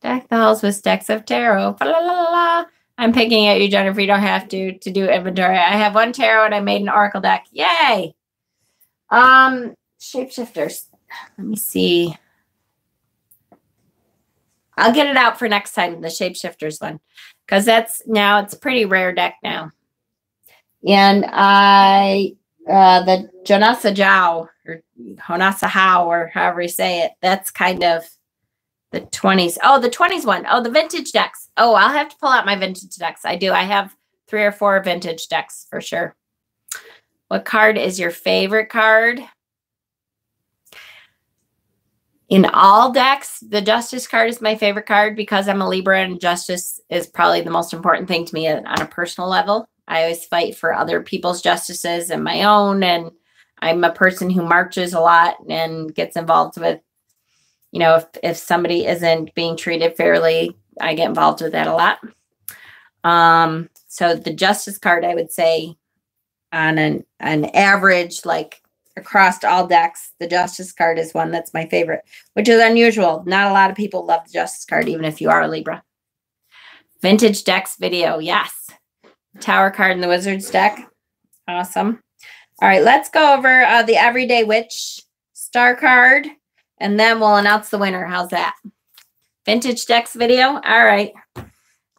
Deck the halls with stacks of tarot. La, la, la, la. I'm picking at you, Jennifer. You don't have to do inventory. I have one tarot and I made an oracle deck. Yay! Shapeshifters. Let me see. I'll get it out for next time, the Shapeshifters one. Because it's a pretty rare deck now. And the Jonasa Jow, or Honasa How, or however you say it, that's kind of the 20s. Oh, the 20s one. Oh, the vintage decks. Oh, I'll have to pull out my vintage decks. I do. I have 3 or 4 vintage decks for sure. What card is your favorite card? In all decks, the Justice card is my favorite card because I'm a Libra and Justice is probably the most important thing to me on a personal level. I always fight for other people's justices and my own, and I'm a person who marches a lot and gets involved with, you know, if somebody isn't being treated fairly, I get involved with that a lot. So the Justice card, I would say on an average, like across all decks, the Justice card is one that's my favorite, which is unusual. Not a lot of people love the Justice card, even if you are a Libra. Vintage decks video. Yes. Tower card in the Wizards deck. Awesome. All right, let's go over the Everyday Witch star card, and then we'll announce the winner. How's that? Vintage decks video. All right.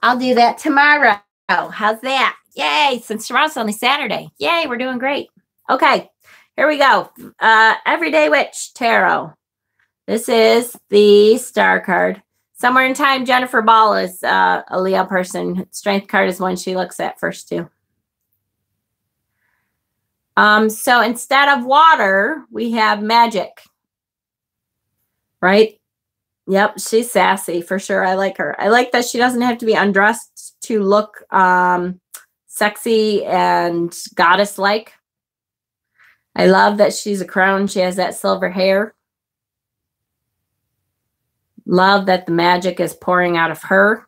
I'll do that tomorrow. How's that? Yay. Since tomorrow's only Saturday. Yay, we're doing great. Okay. Here we go. Everyday Witch Tarot. This is the star card. Somewhere in time, Jennifer Ball is a Leo person. Strength card is one she looks at first, too. So instead of water, we have magic. Right? Yep, she's sassy for sure. I like her. I like that she doesn't have to be undressed to look sexy and goddess-like. I love that she's a crown. She has that silver hair. Love that the magic is pouring out of her.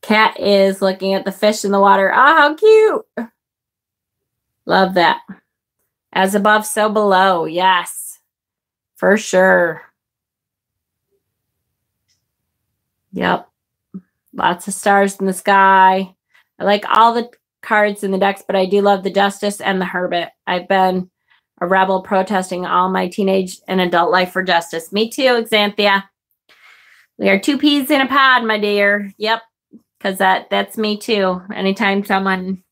Cat is looking at the fish in the water. Oh, how cute. Love that. As above, so below. Yes, for sure. Yep. Lots of stars in the sky. I like all the cards in the decks, but I do love the Justice and the Hermit. I've been a rebel protesting all my teenage and adult life for justice. Me too, Xanthia. We are 2 peas in a pod, my dear. Yep, because that's me too. Anytime someone,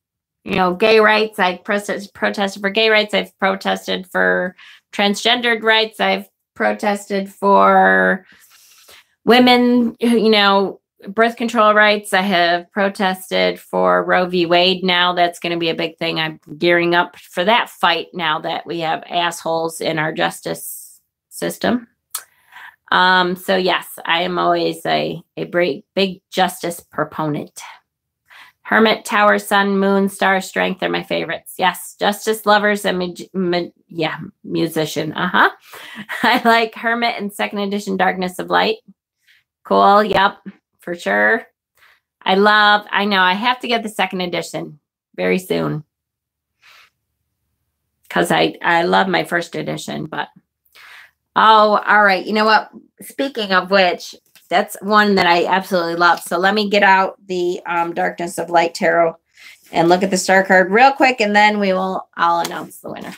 you know, gay rights, I protested for gay rights. I've protested for transgendered rights. I've protested for women, you know, birth control rights. I have protested for Roe v. Wade. Now that's going to be a big thing. I'm gearing up for that fight now that we have assholes in our justice system. So yes, I am always a big justice proponent. Hermit, Tower, Sun, Moon, Star, Strength are my favorites. Yes, justice lovers and musician. I like Hermit and second edition Darkness of Light. Cool. Yep. For sure. I know I have to get the second edition very soon because I love my first edition, but oh, all right. You know what? Speaking of which, that's one that I absolutely love. So let me get out the Darkness of Light Tarot and look at the star card real quick, and then I'll announce the winner.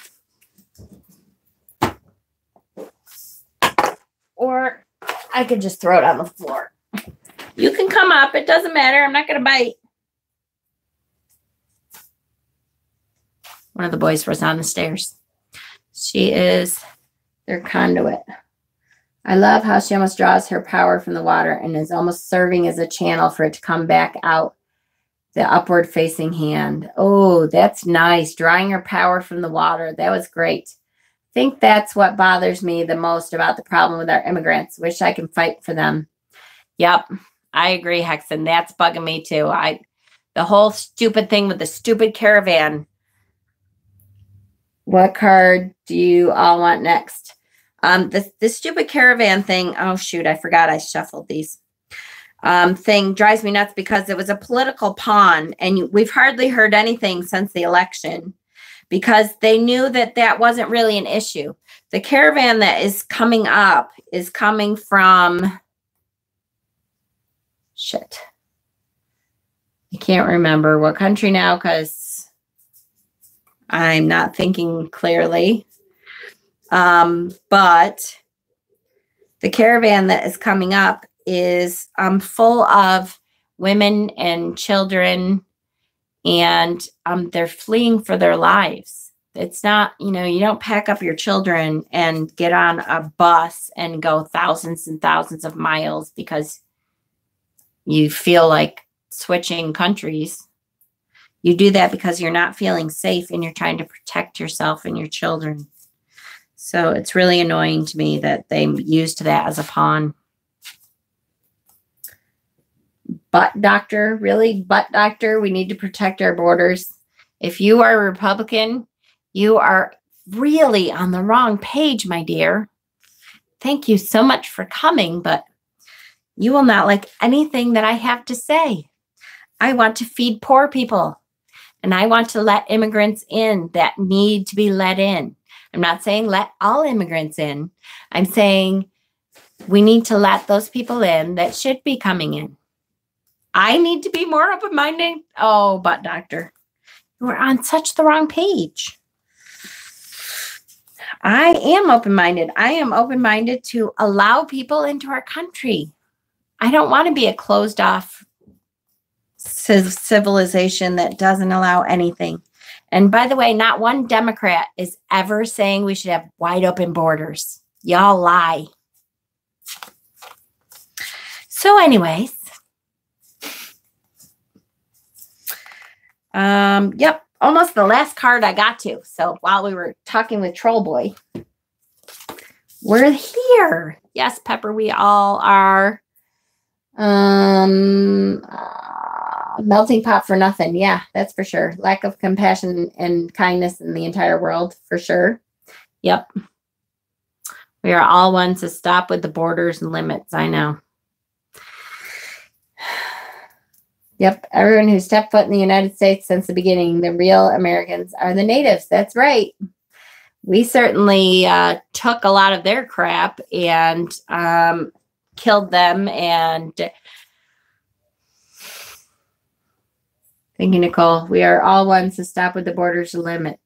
Or I could just throw it on the floor. You can come up. It doesn't matter. I'm not going to bite. One of the boys was on the stairs. She is their conduit. I love how she almost draws her power from the water and is almost serving as a channel for it to come back out the upward facing hand. Oh, that's nice. Drawing her power from the water. That was great. I think that's what bothers me the most about the problem with our immigrants. Wish I could fight for them. Yep. I agree, Hexen. That's bugging me too. The whole stupid thing with the stupid caravan. What card do you all want next? The stupid caravan thing. Oh shoot, I forgot I shuffled these. Thing drives me nuts because it was a political pawn, and we've hardly heard anything since the election because they knew that wasn't really an issue. The caravan that is coming up is coming from, shit. I can't remember what country now because I'm not thinking clearly. But the caravan that is coming up is full of women and children, and they're fleeing for their lives. It's not, you don't pack up your children and get on a bus and go thousands and thousands of miles because you feel like switching countries. You do that because you're not feeling safe and you're trying to protect yourself and your children. So it's really annoying to me that they used that as a pawn. Butt doctor, really? Butt doctor? We need to protect our borders. If you are a Republican, you are really on the wrong page, my dear. Thank you so much for coming, but you will not like anything that I have to say. I want to feed poor people, and I want to let immigrants in that need to be let in. I'm not saying let all immigrants in. I'm saying we need to let those people in that should be coming in. I need to be more open-minded. Oh, butt doctor, you are on such the wrong page. I am open-minded. I am open-minded to allow people into our country. I don't want to be a closed-off civilization that doesn't allow anything. And by the way, not one Democrat is ever saying we should have wide open borders. Y'all lie. So anyways, yep, almost the last card I got to. So while we were talking with Troll Boy, we're here. Yes, Pepper, we all are. Melting pot for nothing. Yeah, that's for sure. Lack of compassion and kindness in the entire world, for sure. Yep. We are all ones to stop with the borders and limits. I know. Yep. Everyone who stepped foot in the United States since the beginning, the real Americans are the natives. That's right. We certainly took a lot of their crap and killed them. And thank you, Nicole. We are all ones to stop with the borders and limits.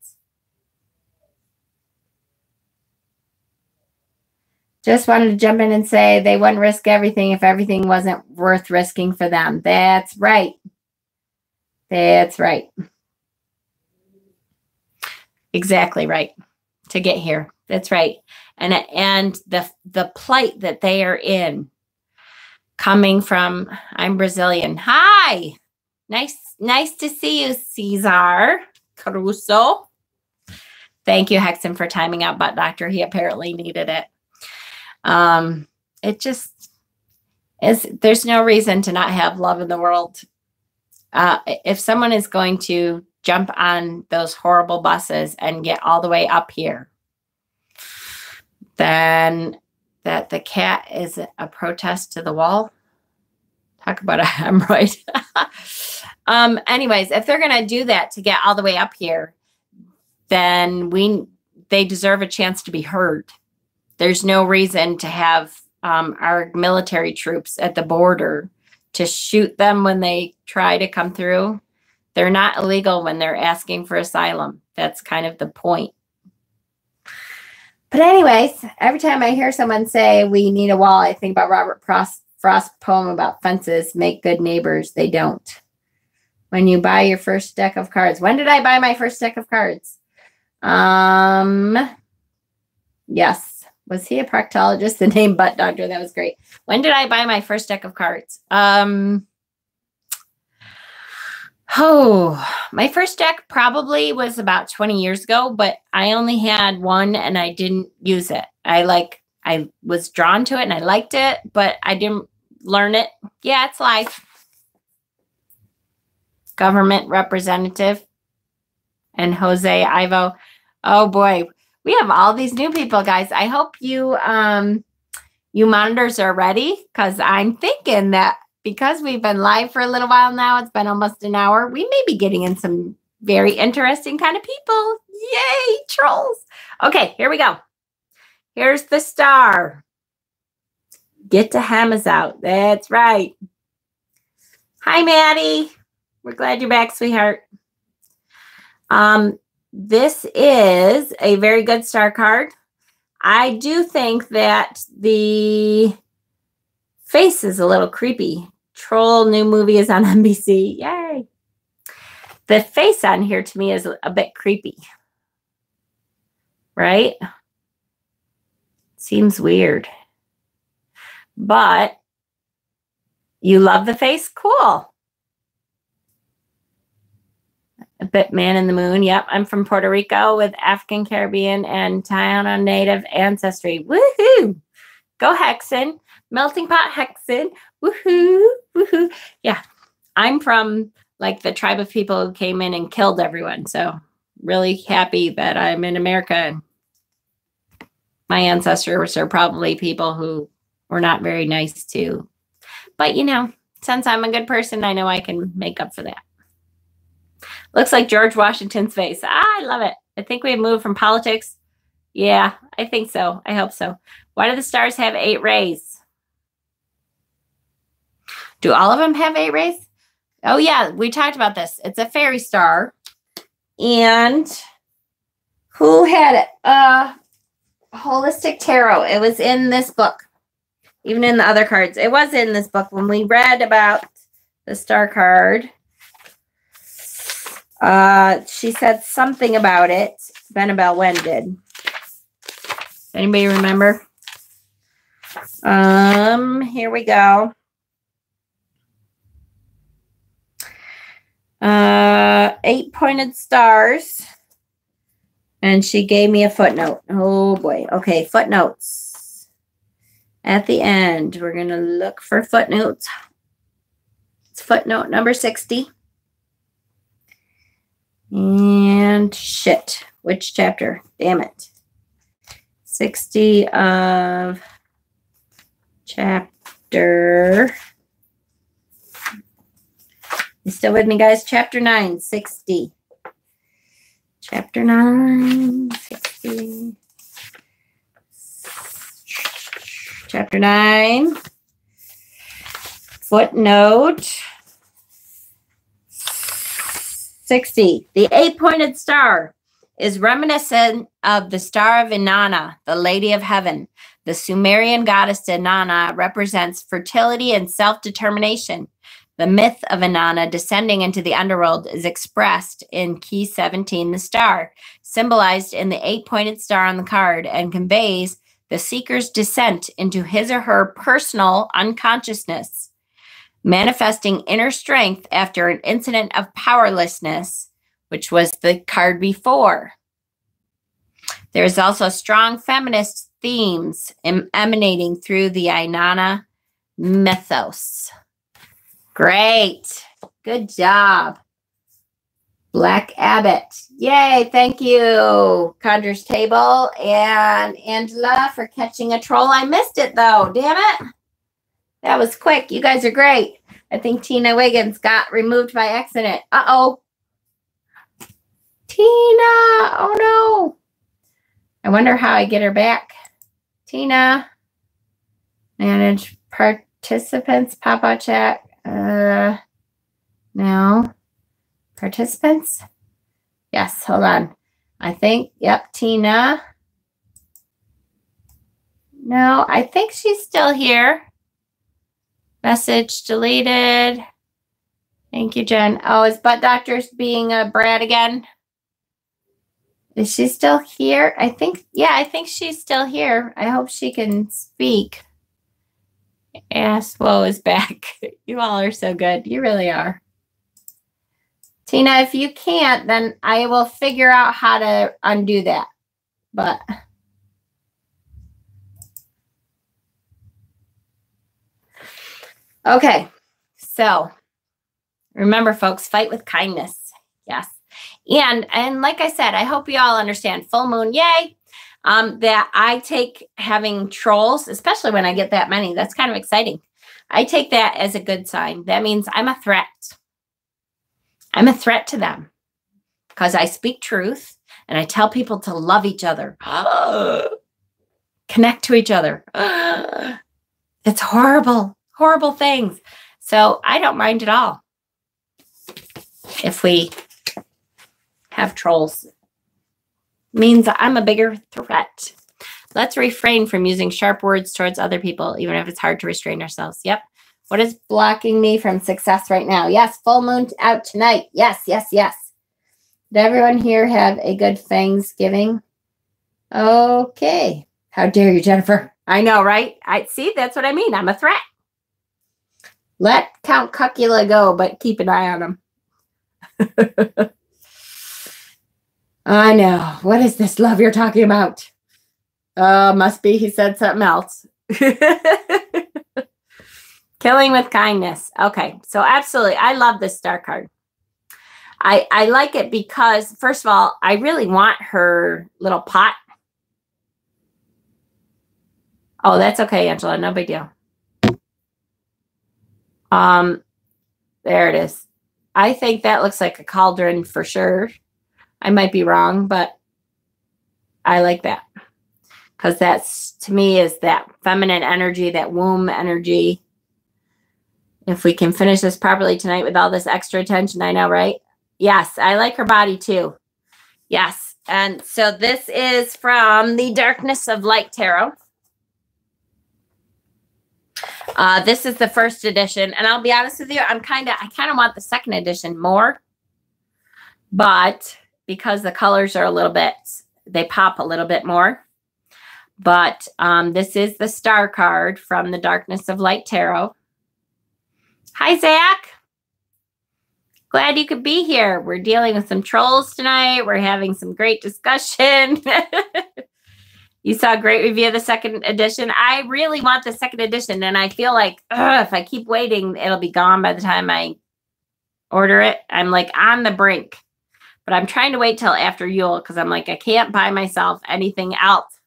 Just wanted to jump in and say they wouldn't risk everything if everything wasn't worth risking for them. That's right. That's right. Exactly right. To get here. That's right. And the plight that they are in, coming from, I'm Brazilian. Hi. Nice to see you, Cesar Caruso. Thank you, Hexen, for timing out Butt Doctor. He apparently needed it. It just is, there's no reason to not have love in the world. If someone is going to jump on those horrible buses and get all the way up here, then that the cat is a protest to the wall. Talk about a hemorrhoid. Anyways, if they're going to do that to get all the way up here, then they deserve a chance to be heard. There's no reason to have our military troops at the border to shoot them when they try to come through. They're not illegal when they're asking for asylum. That's kind of the point. But anyways, every time I hear someone say we need a wall, I think about Robert Frost's poem about fences make good neighbors. They don't. When you buy your first deck of cards. When did I buy my first deck of cards? Yes. Was he a proctologist? The name Butt Doctor. That was great. When did I buy my first deck of cards? My first deck probably was about 20 years ago, but I only had one and I didn't use it. I was drawn to it and I liked it, but I didn't learn it. Yeah, it's life. Government representative and Jose Ivo. Oh boy. We have all these new people, guys. I hope you monitors are ready, because I'm thinking that because we've been live for a little while now, it's been almost an hour, we may be getting in some very interesting kind of people. Yay, trolls. Okay, here we go. Here's the star. Get to Hem out. That's right. Hi, Maddie. We're glad you're back, sweetheart. This is a very good star card. I do think that the face is a little creepy. Troll new movie is on NBC. Yay. The face on here to me is a bit creepy. Right? Seems weird. But you love the face? Cool. A bit man in the moon. Yep, I'm from Puerto Rico with African, Caribbean, and Taino native ancestry. Woohoo! Go Hexen. Melting pot Hexen. Woohoo! Woohoo! Yeah, I'm from like the tribe of people who came in and killed everyone. So really happy that I'm in America. My ancestors are probably people who were not very nice too. But, you know, since I'm a good person, I know I can make up for that. Looks like George Washington's face. I love it. I think we've moved from politics. Yeah, I think so. I hope so. Why do the stars have 8 rays? Do all of them have 8 rays? Oh, yeah, we talked about this. It's a fairy star. And who had it? Holistic Tarot. It was in this book. Even in the other cards. It was in this book when we read about the star card. She said something about it. Benabel Wen did. Anybody remember? Here we go. 8 pointed stars. And she gave me a footnote. Oh boy. Okay, footnotes. At the end, we're going to look for footnotes. It's footnote number 60. And shit, which chapter? Damn it. 60 of chapter. You still with me, guys? Chapter 9, 60. Chapter 9, 60. Chapter 9, footnote 60. The 8-pointed star is reminiscent of the Star of Inanna, the Lady of Heaven. The Sumerian goddess Inanna represents fertility and self-determination. The myth of Inanna descending into the underworld is expressed in key 17, the star, symbolized in the 8-pointed star on the card, and conveys the seeker's descent into his or her personal unconsciousness, manifesting inner strength after an incident of powerlessness, which was the card before. There's also strong feminist themes emanating through the Inanna mythos. Great. Good job. Black Abbott. Yay, thank you, Conjurer's Table and Angela for catching a troll. I missed it, though. Damn it. That was quick. You guys are great. I think Tina Wiggins got removed by accident. Uh-oh. Tina. Oh, no. I wonder how I get her back. Tina. Manage participants. Pop-out chat. No. Participants? Yes, hold on. I think, yep, Tina. No, I think she's still here. Message deleted. Thank you, Jen. Oh, is Butt Doctors being a brat again? Is she still here? I think, yeah, I think she's still here. I hope she can speak. Yes, Whoa is back. You all are so good. You really are. Tina, if you can't, then I will figure out how to undo that. But okay, so remember, folks, fight with kindness. Yes. And like I said, I hope you all understand full moon, yay, that I take having trolls, especially when I get that many. That's kind of exciting. I take that as a good sign. That means I'm a threat. I'm a threat to them because I speak truth and I tell people to love each other. connect to each other. It's horrible, horrible things. So I don't mind at all if we have trolls. Means I'm a bigger threat. Let's refrain from using sharp words towards other people, even if it's hard to restrain ourselves. Yep. What is blocking me from success right now? Yes, full moon out tonight. Yes, yes, yes. Did everyone here have a good Thanksgiving? Okay. How dare you, Jennifer? I know, right? I see, that's what I mean. I'm a threat. Let Count Cuckula go, but keep an eye on him. I know. What is this love you're talking about? Must be he said something else. Killing with kindness. Okay, so absolutely. I love this star card. I like it because, first of all, I really want her little pot. Oh, that's okay, Angela. No big deal. There it is. I think that looks like a cauldron for sure. I might be wrong, but I like that. Because that's, to me, is that feminine energy, that womb energy. If we can finish this properly tonight with all this extra attention, I know, right? Yes, I like her body too. Yes. And so this is from the Darkness of Light Tarot. This is the first edition. And I'll be honest with you, I kind of want the second edition more. But because the colors are a little bit, they pop a little bit more. But this is the star card from the Darkness of Light Tarot. Hi, Zach. Glad you could be here. We're dealing with some trolls tonight. We're having some great discussion. You saw a great review of the second edition. I really want the second edition, and I feel like if I keep waiting, it'll be gone by the time I order it. I'm like on the brink, but I'm trying to wait till after Yule because I'm like, I can't buy myself anything else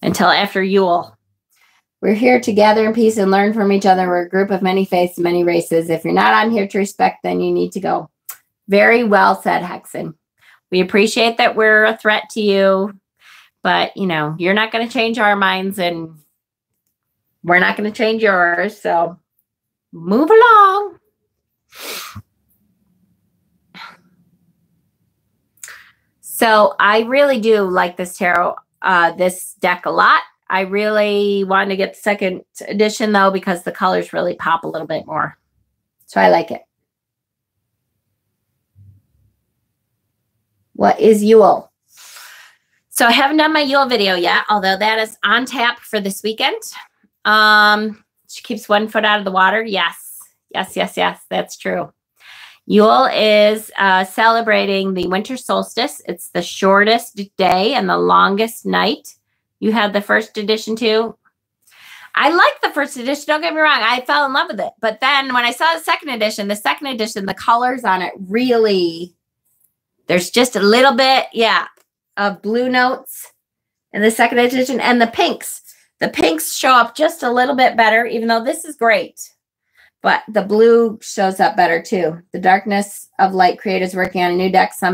until after Yule. We're here to gather in peace and learn from each other. We're a group of many faiths, many races. If you're not on here to respect, then you need to go. Very well said, Hexen. We appreciate that we're a threat to you, but, you know, you're not going to change our minds and we're not going to change yours. So move along. So I really do like this tarot, this deck a lot. I really want to get the second edition, though, because the colors really pop a little bit more. So I like it. What is Yule? So I haven't done my Yule video yet, although that is on tap for this weekend. She keeps one foot out of the water. Yes. Yes, yes, yes. That's true. Yule is celebrating the winter solstice. It's the shortest day and the longest night. You had the first edition too. I like the first edition. Don't get me wrong. I fell in love with it. But then when I saw the second edition, the colors on it really, there's just a little bit, yeah, of blue notes in the second edition. And the pinks. The pinks show up just a little bit better, even though this is great. But the blue shows up better too. The Darkness of Light creators working on a new deck. See,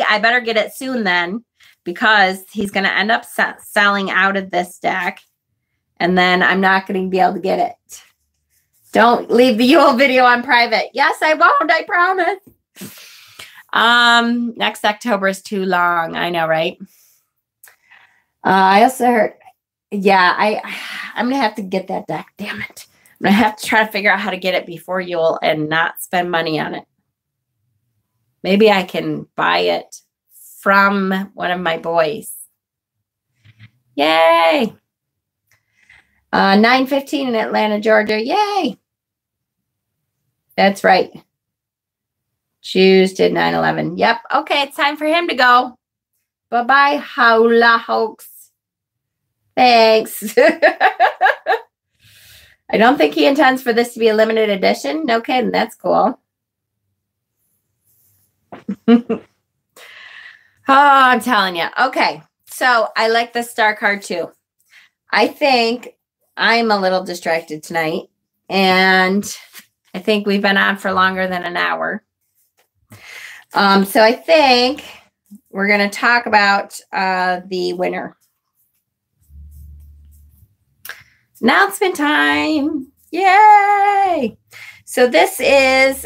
I better get it soon then. Because he's going to end up selling out of this deck. And then I'm not going to be able to get it. Don't leave the Yule video on private. Yes, I won't. I promise. Next October is too long. I know, right? I also heard, yeah, I'm going to have to get that deck. Damn it. I'm going to have to try to figure out how to get it before Yule and not spend money on it. Maybe I can buy it from one of my boys. Yay. 9:15 in Atlanta, Georgia. Yay. That's right. Tuesday, 9/11. Yep. Okay, it's time for him to go. Bye-bye, Howla Hoax. Thanks. I don't think he intends for this to be a limited edition. No kidding. That's cool. Oh, I'm telling you. Okay. So I like the star card too. I think I'm a little distracted tonight. And I think we've been on for longer than an hour. So I think we're going to talk about the winner. Announcement time. Yay. So this is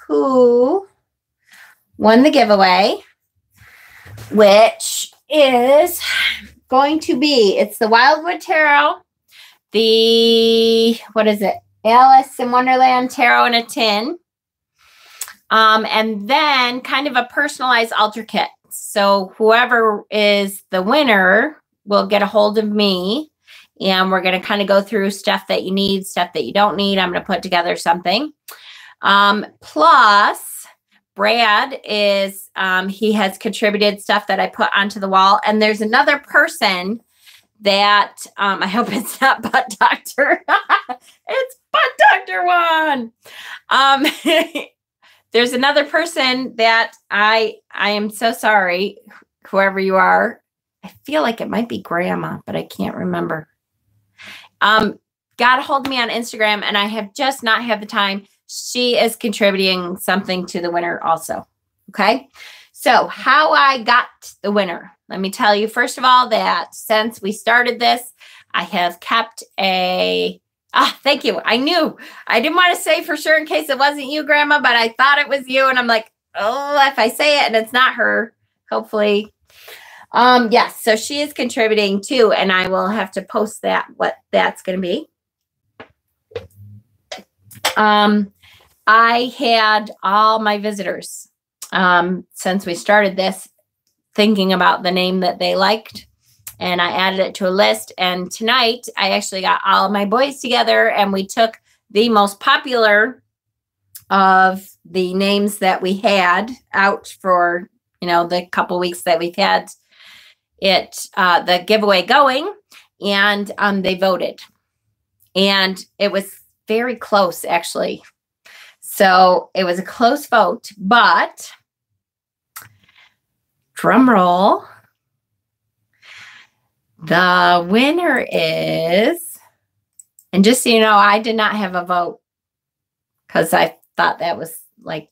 who won the giveaway, which is going to be, it's the Wildwood Tarot, the, what is it? Alice in Wonderland Tarot in a tin. And then kind of a personalized altar kit. So whoever is the winner will get a hold of me, and we're going to kind of go through stuff that you need, stuff that you don't need. I'm going to put together something. Plus, Brad is, he has contributed stuff that I put onto the wall. And there's another person that, I hope it's not Butt Doctor. It's Butt Doctor One. There's another person that I am so sorry, whoever you are. I feel like it might be Grandma, but I can't remember. Got a hold of me on Instagram, and I have just not had the time. She is contributing something to the winner also. Okay. So how I got the winner. Let me tell you, first of all, that since we started this, I have kept a, thank you. I knew. I didn't want to say for sure in case it wasn't you, Grandma, but I thought it was you. And I'm like, oh, if I say it and it's not her, hopefully. Yes. So she is contributing too. And I will have to post that, what that's going to be. I had all my visitors, since we started this, thinking about the name that they liked. And I added it to a list. And tonight I actually got all of my boys together, and we took the most popular of the names that we had out for, you know, the couple weeks that we've had it, the giveaway going, and they voted. And it was very close, actually. So it was a close vote, but drum roll. The winner is, and just so you know, I did not have a vote because I thought that was like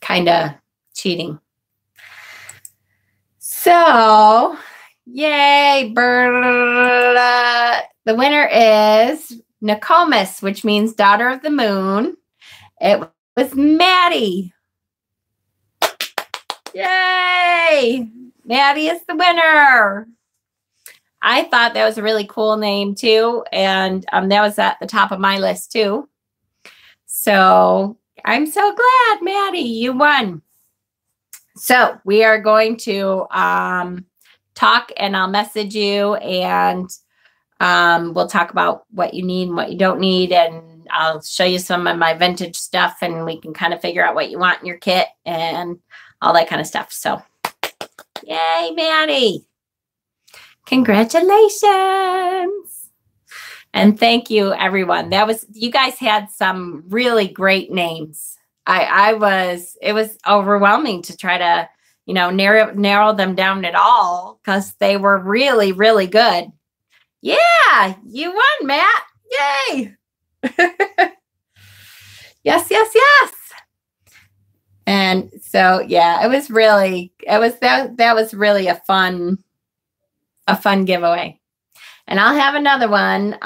kind of cheating. So, yay, the winner is Nokomis, which means daughter of the moon. It was Maddie. Yay! Maddie is the winner. I thought that was a really cool name too. And that was at the top of my list too. So I'm so glad, Maddie, you won. So we are going to talk, and I'll message you, and we'll talk about what you need and what you don't need. And I'll show you some of my vintage stuff, and we can kind of figure out what you want in your kit and all that kind of stuff. So yay, Maddie. Congratulations. And thank you, everyone. You guys had some really great names. It was overwhelming to try to, you know, narrow them down at all, because they were really, really good. Yeah, you won, Matt. Yay. Yes, yes, yes. And so, yeah, that was really a fun giveaway. And I'll have another one.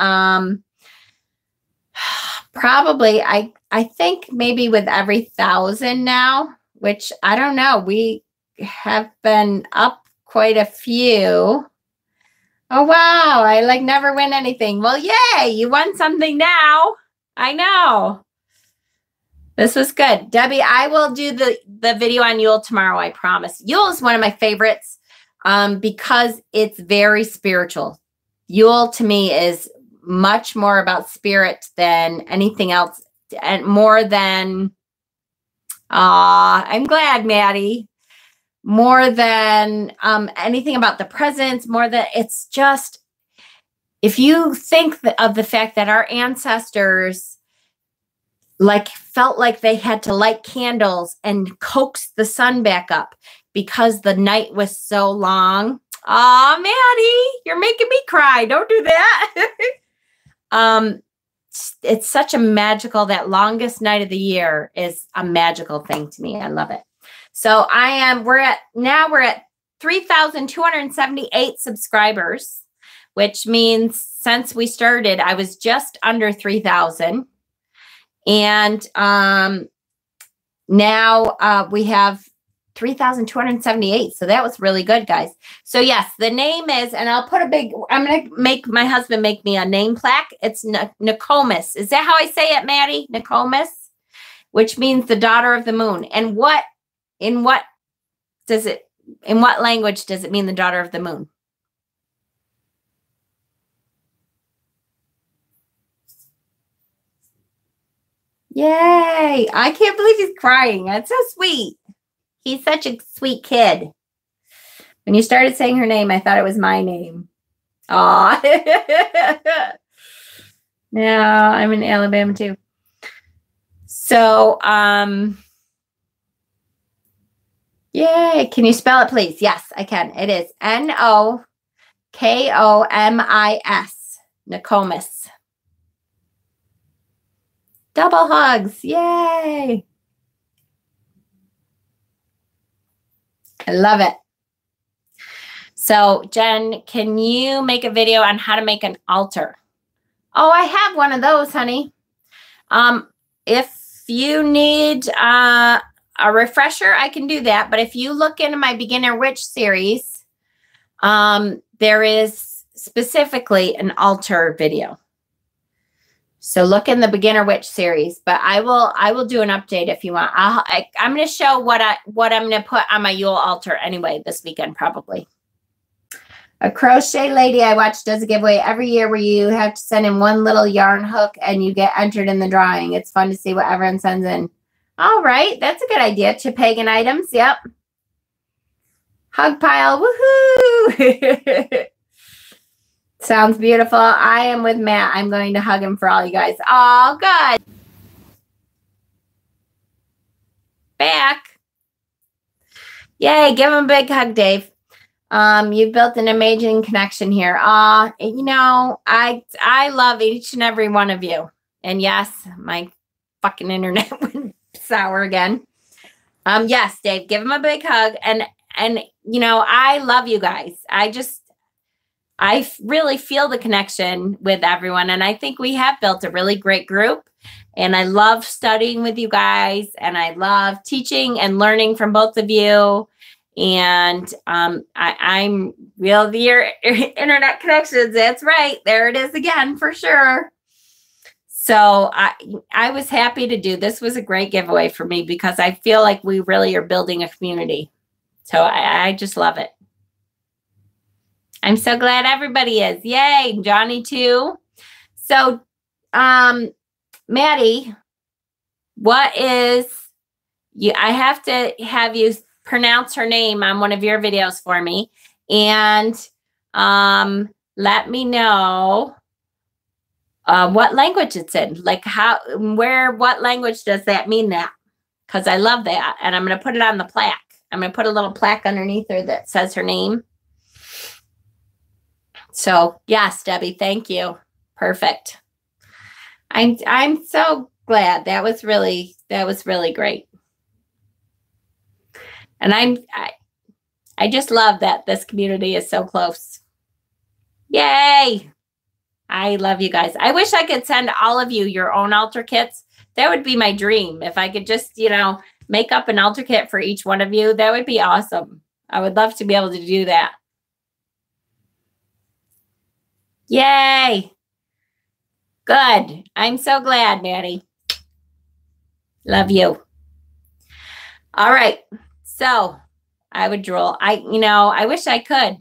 Probably, I think maybe with every 1,000 now, which I don't know. We have been up quite a few. Oh, wow. I like never win anything. Well, yay. You won something now. I know. This was good. Debbie, I will do the video on Yule tomorrow. I promise. Yule is one of my favorites because it's very spiritual. Yule to me is much more about spirit than anything else, and more than, I'm glad, Maddie, more than anything about the presents, more than, it's just, if you think of the fact that our ancestors like felt like they had to light candles and coax the sun back up because the night was so long. Oh, Maddie, you're making me cry. Don't do that. It's such a magical, that longest night of the year is a magical thing to me. I love it. So we're at 3,278 subscribers, which means since we started, I was just under 3,000. And now we have 3,278. So that was really good, guys. So yes, the name is, and I'll put I'm going to make my husband make me a name plaque. It's Nokomis. Is that how I say it, Maddie? Nokomis, which means the daughter of the moon. And in what language does it mean the daughter of the moon? Yay. I can't believe he's crying. That's so sweet. He's such a sweet kid. When you started saying her name, I thought it was my name. Aw. Yeah, I'm in Alabama too. So, yay. Can you spell it, please? Yes, I can. It is Nokomis. Nokomis. Double hugs. Yay. I love it. So, Jen, can you make a video on how to make an altar? Oh, I have one of those, honey. If you need a refresher, I can do that. But if you look into my Beginner Witch series, there is specifically an altar video. So look in the Beginner Witch series, but I will do an update if you want. I'm going to show what I'm going to put on my Yule altar anyway this weekend, probably. A crochet lady I watch does a giveaway every year where you have to send in one little yarn hook and you get entered in the drawing. It's fun to see what everyone sends in. All right, that's a good idea. To pagan items, yep. Hug pile, woohoo! Sounds beautiful. I am with Matt. I'm going to hug him for all you guys. Oh, good. Back. Yay, give him a big hug, Dave. You built an amazing connection here. You know, I love each and every one of you. And yes, my fucking internet went sour again. Yes, Dave, give him a big hug. And you know, I love you guys. I really feel the connection with everyone. And I think we have built a really great group. And I love studying with you guys. And I love teaching and learning from both of you. And I'm real via internet connections. That's right. There it is again, for sure. So I was happy to do. This was a great giveaway for me because I feel like we really are building a community. So I just love it. I'm so glad everybody is. Yay. Johnny too. So, Maddie, I have to have you pronounce her name on one of your videos for me. And let me know what language it's in. Like what language does that mean that? Because I love that. And I'm going to put it on the plaque. I'm going to put a little plaque underneath her that says her name. So yes, Debbie, thank you. Perfect. I'm so glad. That was really great. And I just love that this community is so close. Yay. I love you guys. I wish I could send all of you your own altar kits. That would be my dream. If I could just, you know, make up an altar kit for each one of you, that would be awesome. I would love to be able to do that. Yay. Good. I'm so glad, Maddie. Love you. All right. So I would drool. I wish I could.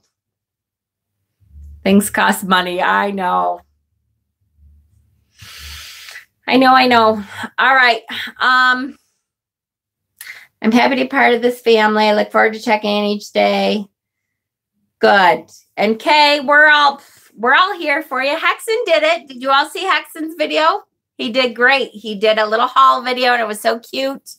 Things cost money. I know. I know. All right. I'm happy to be part of this family. I look forward to checking in each day. Good. And Kay, we're all here for you. Hexen did it. Did you all see Hexen's video? He did great. He did a little haul video and it was so cute.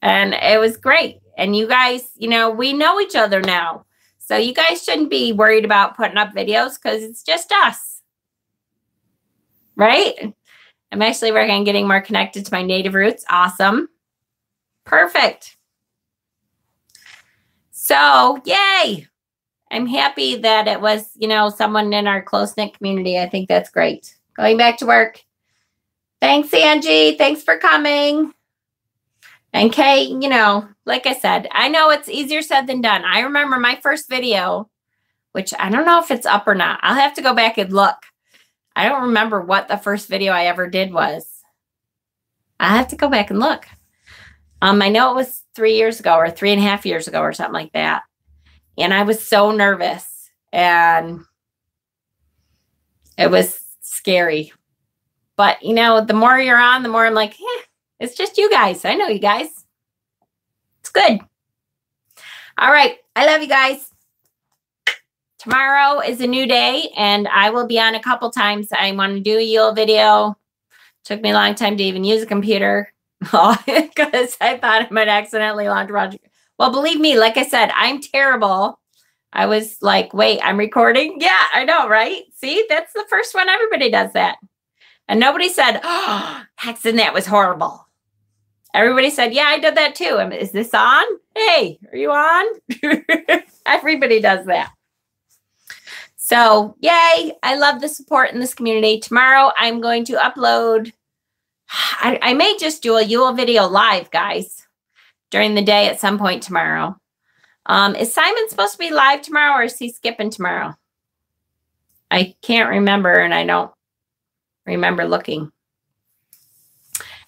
And it was great. And you guys, you know, we know each other now. So you guys shouldn't be worried about putting up videos because it's just us. Right? I'm actually working on getting more connected to my native roots. Awesome. Perfect. So, yay. I'm happy that it was, you know, someone in our close-knit community. I think that's great. Going back to work. Thanks, Angie. Thanks for coming. And Kay, you know, like I said, I know it's easier said than done. I remember my first video, which I don't know if it's up or not. I'll have to go back and look. I don't remember what the first video I ever did was. I have to go back and look. I know it was 3 years ago or 3.5 years ago or something like that. And I was so nervous and it was scary. But, you know, the more you're on, the more I'm like, it's just you guys. I know you guys. It's good. All right. I love you guys. Tomorrow is a new day and I will be on a couple times. I want to do a Yule video. Took me a long time to even use a computer because I thought I might accidentally launch Roger. Well, believe me, like I said, I'm terrible. I was like, wait, I'm recording? Yeah, I know, right? See, that's the first one. Everybody does that. And nobody said, oh, Hexen, that was horrible. Everybody said, yeah, I did that too. Is this on? Hey, are you on? Everybody does that. So, yay. I love the support in this community. Tomorrow, I'm going to upload. I may just do a Yule video live, guys, during the day at some point tomorrow. Is Simon supposed to be live tomorrow or is he skipping tomorrow? I can't remember and I don't remember looking.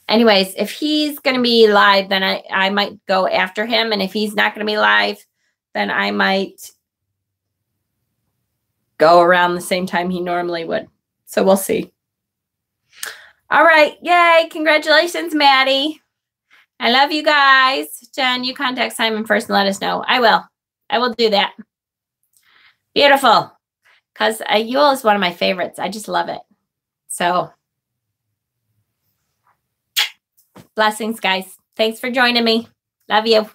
Anyways, if he's going to be live, then I might go after him. And if he's not going to be live, then I might go around the same time he normally would. So we'll see. All right. Yay. Congratulations, Maddie. I love you guys. Jen, you contact Simon first and let us know. I will. I will do that. Beautiful. Because Yule is one of my favorites. I just love it. So, blessings, guys. Thanks for joining me. Love you.